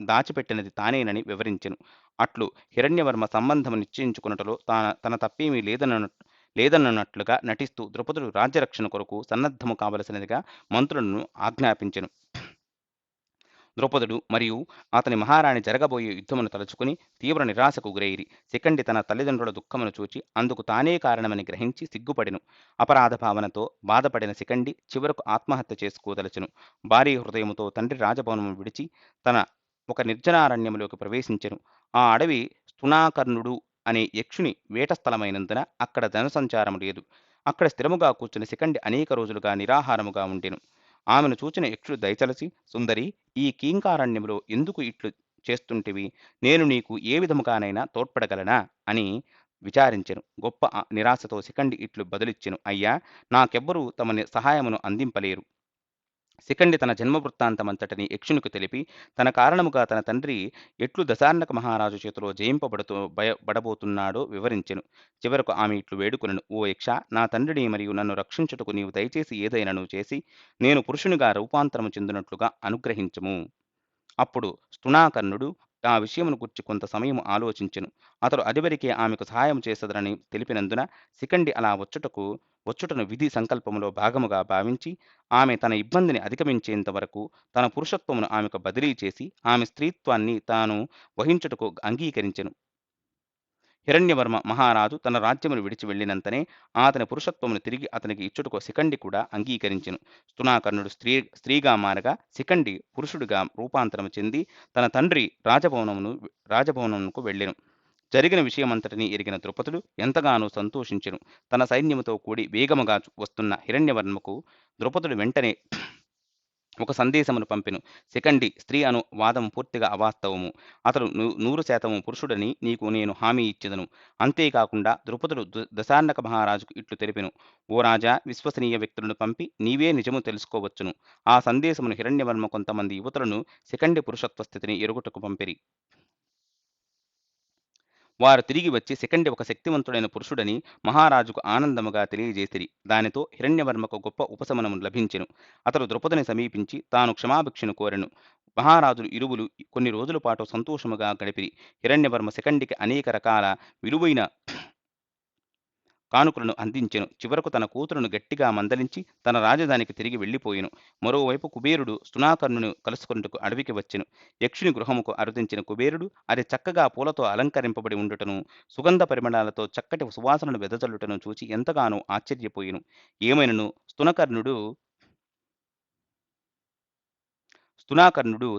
దాచిపెట్టినది తానేనని వివరించెను. అట్లు హిరణ్యవర్మ సంబంధము నిశ్చయించుకొనుటలో తన తప్పేమీ లేదన్నట్లుగా నటిస్తూ ద్రుపదుడు రాజ్యరక్షణ కొరకు సన్నద్ధము కావలసినదిగా మంత్రులను ఆజ్ఞాపించెను. ద్రౌపదుడు మరియు అతని మహారాణి జరగబోయే యుద్ధమును తలుచుకుని తీవ్ర నిరాశకు గురైరి. శిఖండి తన తల్లిదండ్రుల దుఃఖమును చూచి అందుకు తానే కారణమని గ్రహించి సిగ్గుపడెను. అపరాధ భావనతో బాధపడిన శిఖండి చివరకు ఆత్మహత్య చేసుకోదలచెను. భారీ హృదయముతో తండ్రి రాజభవనము విడిచి తన ఒక నిర్జనారణ్యములోకి ప్రవేశించెను. ఆ అడవి స్తునాకర్ణుడు అనే యక్షుని వేట స్థలమైనందున అక్కడ జనసంచారము లేదు. అక్కడ స్థిరముగా కూర్చుని శిఖండి అనేక రోజులుగా నిరాహారముగా ఉండెను. ఆమెను చూచిన యక్షుడు దయతలచి, సుందరి, ఈ కీంకారణ్యములో ఎందుకు ఇట్లు చేస్తుంటివి? నేను నీకు ఏ విధముగానైనా తోడ్పడగలనా అని విచారించెను. గొప్ప నిరాశతో శిఖండి ఇట్లు బదులిచ్చెను. అయ్యా, నాకెవ్వరూ తమ సహాయమును అందింపలేరు. శిఖండి తన జన్మ వృత్తాంతమంతటిని యక్షునికి తెలిపి తన కారణముగా తన తండ్రి ఎట్లు దశార్ణక మహారాజు చేతిలో బడబోతున్నాడో వివరించెను. చివరకు ఆమె ఇట్లు వేడుకొనెను. ఓ యక్ష, నా తండ్రిని మరియు నన్ను రక్షించుటకు నీవు దయచేసి ఏదైనను చేసి నేను పురుషునిగా రూపాంతరము చెందినట్లుగా అనుగ్రహించుము. అప్పుడు స్తునాకర్ణుడు ఆ విషయమును గురించి కొంత సమయము ఆలోచించెను. అతడు అదివరకే ఆమెకు సహాయం చేసదనని తెలిపినందున శిఖండి అలా వచ్చుటను విధి సంకల్పములో భాగముగా భావించి ఆమె తన ఇబ్బందిని అధిగమించేంత వరకు తన పురుషత్వమును ఆమెకు బదిలీ చేసి ఆమె స్త్రీత్వాన్ని తాను వహించుటకు అంగీకరించెను. హిరణ్యవర్మ మహారాజు తన రాజ్యమును విడిచి వెళ్ళినంతనే అతని పురుషత్వమును తిరిగి అతనికి ఇచ్చుటకు శిఖండి కూడా అంగీకరించెను. స్తునాకర్ణుడు స్త్రీగా మారగా శిఖండి పురుషుడిగా రూపాంతరము చెంది తన తండ్రి రాజభవనమునకు వెళ్ళెను. జరిగిన విషయమంతటినీ ఎరిగిన ద్రుపదుడు ఎంతగానో సంతోషించెను. తన సైన్యముతో కూడి వేగముగా వస్తున్న హిరణ్యవర్మకు ద్రుపదుడు వెంటనే ఒక సందేశమును పంపెను. శిఖండి స్త్రీ అను వాదం పూర్తిగా అవాస్తవము. అతడు 100% పురుషుడని నీకు నేను హామీ ఇచ్చెదను. అంతేకాకుండా ద్రుపదుడు దశార్ణక మహారాజుకు ఇట్లు తెలిపెను. ఓ రాజా, విశ్వసనీయ వ్యక్తులను పంపి నీవే నిజము తెలుసుకోవచ్చును. ఆ సందేశమును హిరణ్యవర్మ కొంతమంది యువతులను శిఖండి పురుషత్వ స్థితిని ఎరుగుటకు పంపిరి. వారు తిరిగి వచ్చి శిఖండి ఒక శక్తివంతుడైన పురుషుడని మహారాజుకు ఆనందముగా తెలియజేసిరి. దానితో హిరణ్యవర్మకు గొప్ప ఉపశమనము లభించెను. అతడు ద్రుపదుని సమీపించి తాను క్షమాభిక్షను కోరెను. మహారాజులు ఇరువురు కొన్ని రోజుల పాటు సంతోషముగా గడిపిరి. హిరణ్యవర్మ శిఖండికి అనేక రకాల విలువైన కానుకలను అందించెను. చివరకు తన కూతురును గట్టిగా మందలించి తన రాజధానికి తిరిగి వెళ్ళిపోయెను. మరోవైపు కుబేరుడు స్తునాకర్ణుని కలుసుకొనుటకు అడవికి వచ్చెను. యక్షుని గృహముకు అరుదించిన కుబేరుడు అది చక్కగా పూలతో అలంకరింపబడి ఉండుటను, సుగంధ పరిమళాలతో చక్కటి సువాసనలు వెదజల్లుటను చూచి ఎంతగానో ఆశ్చర్యపోయెను. ఏమైనను స్తునాకర్ణుడు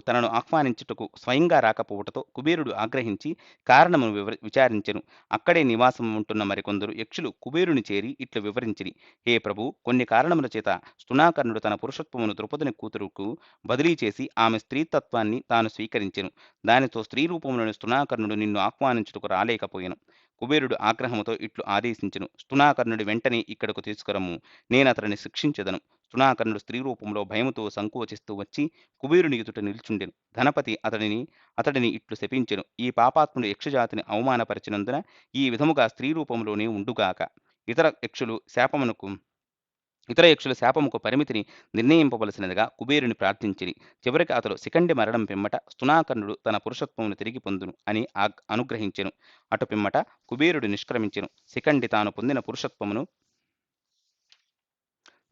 తనను ఆహ్వానించుటకు స్వయంగా రాకపోవుటతో కుబేరుడు ఆగ్రహించి కారణమును విచారించెను. అక్కడే నివాసం ఉంటున్న మరికొందరు యక్షులు కుబేరుని చేరి ఇట్లు వివరించిరి. హే ప్రభు, కొన్ని కారణముల చేత స్తునాకర్ణుడు తన పురుషత్వమును ద్రుపదుని కూతురుకు బదిలీ చేసి ఆమె స్త్రీతత్వాన్ని తాను స్వీకరించెను. దానితో స్త్రీ రూపంలోని స్తునాకర్ణుడు నిన్ను ఆహ్వానించుటకు రాలేకపోయెను. కుబేరుడు ఆగ్రహముతో ఇట్లు ఆదేశించెను. స్తునాకర్ణుడి వెంటనే ఇక్కడకు తీసుకురమ్ము, నేనతనిని శిక్షించెదను. స్తునాకర్ణుడు స్త్రీ రూపంలో భయముతో సంకోచిస్తూ వచ్చి కుబేరుని ఎదుట నిల్చుండెను. ధనపతి అతడిని ఇట్లు శపించెను. ఈ పాపాత్ముడు యక్షజాతిని అవమానపరిచినందున ఈ విధముగా స్త్రీ రూపంలోనే ఉండుగాక. ఇతర యక్షులు శాపమునకు ఇతర యక్షుల శాపముకు పరిమితిని నిర్ణయింపవలసినదిగా కుబేరుని ప్రార్థించిరి. చివరికి అతడు శిఖండి మరణం పిమ్మట స్తునాకర్ణుడు తన పురుషత్వమును తిరిగి పొందును అని అనుగ్రహించెను. అటు పిమ్మట కుబేరుడు నిష్క్రమించెను. శిఖండి తాను పొందిన పురుషత్వమును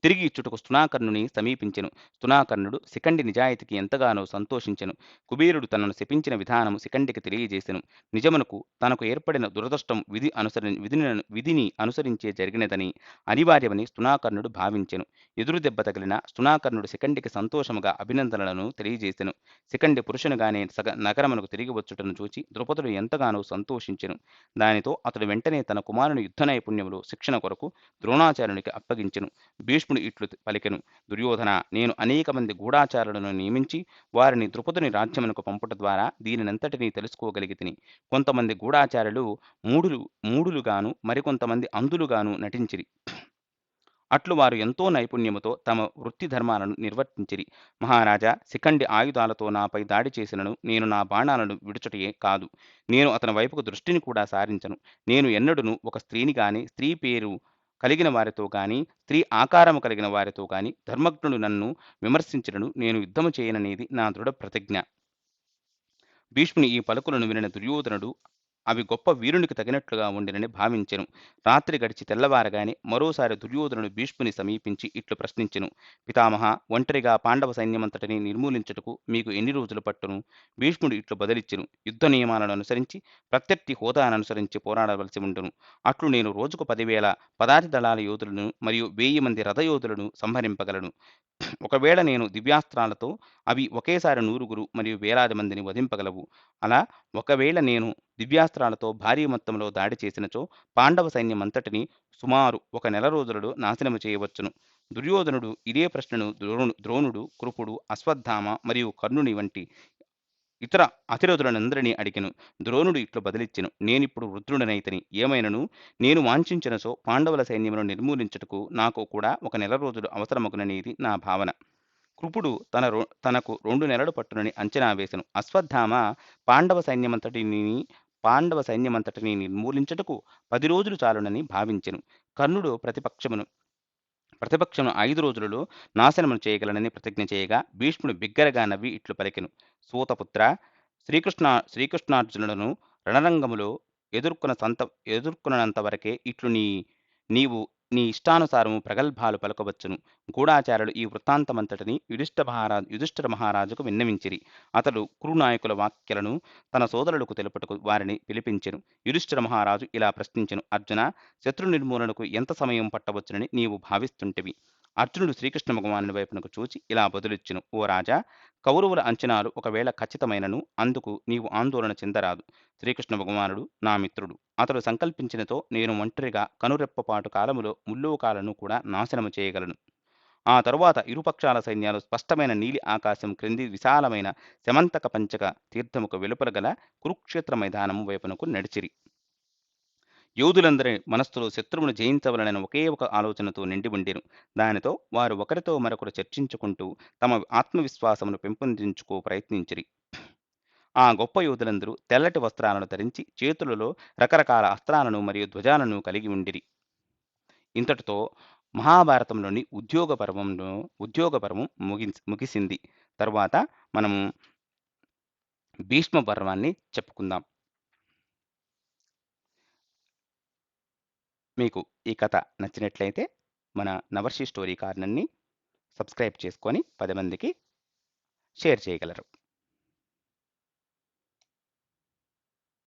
తిరిగి ఇచ్చుటకు స్తునాకర్ణుని సమీపించెను. స్తునాకర్ణుడు శిఖండి నిజాయితీకి ఎంతగానో సంతోషించెను. కుబేరుడు తనను శపించిన విధానము శిఖండికి తెలియజేసెను. నిజమునకు తనకు ఏర్పడిన దురదృష్టం విధిని అనుసరించే జరిగినదని అనివార్యమని స్తునాకర్ణుడు భావించెను. ఎదురు దెబ్బ తగిలిన స్తునాకర్ణుడు శిఖండికి సంతోషముగా అభినందనలను తెలియజేసెను. శిఖండి పురుషునిగానే నగరమునకు తిరిగి వచ్చుటను చూచి ద్రుపదుడు ఎంతగానో సంతోషించెను. దానితో అతడు వెంటనే తన కుమారుని యుద్ధ నైపుణ్యములో శిక్షణ కొరకు ద్రోణాచార్యునికి అప్పగించెను. భీష్ముడు ఇట్లు పలికెను. దుర్యోధన, నేను అనేక మంది గూఢాచారులను నియమించి వారిని ద్రుపదుని రాజ్యమునకు పంపుట ద్వారా దీనినంతటినీ తెలుసుకోగలిగితిని. కొంతమంది గూఢాచారులు మూఢులుగాను మరికొంతమంది అంధులుగాను నటించిరి. అట్లు వారు ఎంతో నైపుణ్యముతో తమ వృత్తి ధర్మాలను నిర్వర్తించిరి. మహారాజా, శిఖండి ఆయుధాలతో నాపై దాడి చేసినను నేను నా బాణాలను విడుచుటయే కాదు, నేను అతని వైపుకు దృష్టిని కూడా సారించను. నేను ఎన్నడును ఒక స్త్రీని గాని, స్త్రీ పేరు కలిగిన వారితో గాని, స్త్రీ ఆకారము కలిగిన వారితో గాని ధర్మజ్ఞుడు నన్ను విమర్శించినను నేను యుద్ధము చేయననేది నా దృఢ ప్రతిజ్ఞ. భీష్ముని ఈ పలుకులను వినిన దుర్యోధనుడు అవి గొప్ప వీరునికి తగినట్లుగా ఉండినని భావించెను. రాత్రి గడిచి తెల్లవారగానే మరోసారి దుర్యోధనుడు భీష్ముని సమీపించి ఇట్లు ప్రశ్నించెను. పితామహ, ఒంటరిగా పాండవ సైన్యమంతటిని నిర్మూలించుటకు మీకు ఎన్ని రోజులు పట్టును? భీష్ముడు ఇట్లు బదిలిచ్చెను. యుద్ధ నియమాలను అనుసరించి ప్రత్యర్థి హోదాను అనుసరించి పోరాడవలసి ఉండును. అట్లు నేను రోజుకు 10,000 పదాతి దళాల యోధులను మరియు 1000 మంది రథయోధులను సంహరింపగలను. ఒకవేళ నేను దివ్యాస్త్రాలతో అవి ఒకేసారి 100 మరియు వేలాది మందిని వధింపగలవు. అలా ఒకవేళ నేను దివ్యాస్త్రాలతో భారీ మొత్తంలో దాడి చేసినచో పాండవ సైన్యమంతటిని సుమారు 1 నెల రోజులలో నాశనము చేయవచ్చును. దుర్యోధనుడు ఇదే ప్రశ్నను ద్రోణుడు, కృపుడు, అశ్వత్థామ మరియు కర్ణుని వంటి ఇతర అతిరథులనందరినీ అడిగెను. ద్రోణుడు ఇట్లు బదిలిచ్చెను. నేనిప్పుడు వృద్ధుడనైతిని. ఏమైనను నేను వాంఛించినచో పాండవుల సైన్యమును నిర్మూలించుటకు నాకు కూడా 1 నెల రోజులు అవసరమగుననేది నా భావన. కృపుడు తనకు 2 నెలలు పట్టునని అంచనా వేసెను. అశ్వత్థామ పాండవ సైన్యమంతటిని నిర్మూలించుటకు 10 రోజులు చాలునని భావించెను. కర్ణుడు ప్రతిపక్షమును 5 రోజులలో నాశనమును చేయగలనని ప్రతిజ్ఞ చేయగా భీష్ముడు బిగ్గరగా నవ్వి ఇట్లు పలికెను. సూతపుత్ర, శ్రీకృష్ణార్జునులను రణరంగములో ఎదుర్కొనంత వరకే ఇట్లు నీవు నీ ఇష్టానుసారము ప్రగల్భాలు పలకవచ్చును. గూఢాచారులు ఈ వృత్తాంతమంతటిని యుధిష్ఠిర మహారాజుకు విన్నవించిరి. అతడు కురునాయకుల వాక్యలను తన సోదరులకు తెలుపుటకు వారిని పిలిపించెను. యుధిష్ఠిర మహారాజు ఇలా ప్రశ్నించెను. అర్జున, శత్రు నిర్మూలనకు ఎంత సమయం పట్టవచ్చునని నీవు భావిస్తుంటివి? అర్జునుడు శ్రీకృష్ణ భగవానుని వైపునకు చూచి ఇలా బదులిచ్చెను. ఓ రాజా, కౌరవుల అంచనాలు ఒకవేళ ఖచ్చితమైనను అందుకు నీవు ఆందోళన చెందరాదు. శ్రీకృష్ణ భగవానుడు నా మిత్రుడు. అతడు సంకల్పించినతో నేను ఒంటరిగా కనురెప్పపాటు కాలములో ముల్లోకాలను కూడా నాశనము చేయగలను. ఆ తరువాత ఇరుపక్షాల సైన్యాలు స్పష్టమైన నీలి ఆకాశం క్రింది విశాలమైన శమంతక పంచక తీర్థముకు వెలుపల గల కురుక్షేత్ర మైదానము వైపునకు నడిచిరి. యోధులందరి మనస్సులో శత్రువును జయించవలనని ఒకే ఒక ఆలోచనతో నిండి ఉండెను. దానితో వారు ఒకరితో మరొకరు చర్చించుకుంటూ తమ ఆత్మవిశ్వాసమును పెంపొందించుకో ప్రయత్నించిరి. ఆ గొప్ప యోధులందరూ తెల్లటి వస్త్రాలను ధరించి చేతులలో రకరకాల అస్త్రాలను మరియు ధ్వజాలను కలిగి ఉండిరి. ఇంతటితో మహాభారతంలోని ఉద్యోగ పర్వం ముగిసింది. తరువాత మనము భీష్మ పర్వాన్ని చెప్పుకుందాం. మీకు ఈ కథ నచ్చినట్లయితే మన నవర్షి స్టోరీ కార్నర్‌ని సబ్స్క్రైబ్ చేసుకొని 10 మందికి షేర్ చేయగలరు.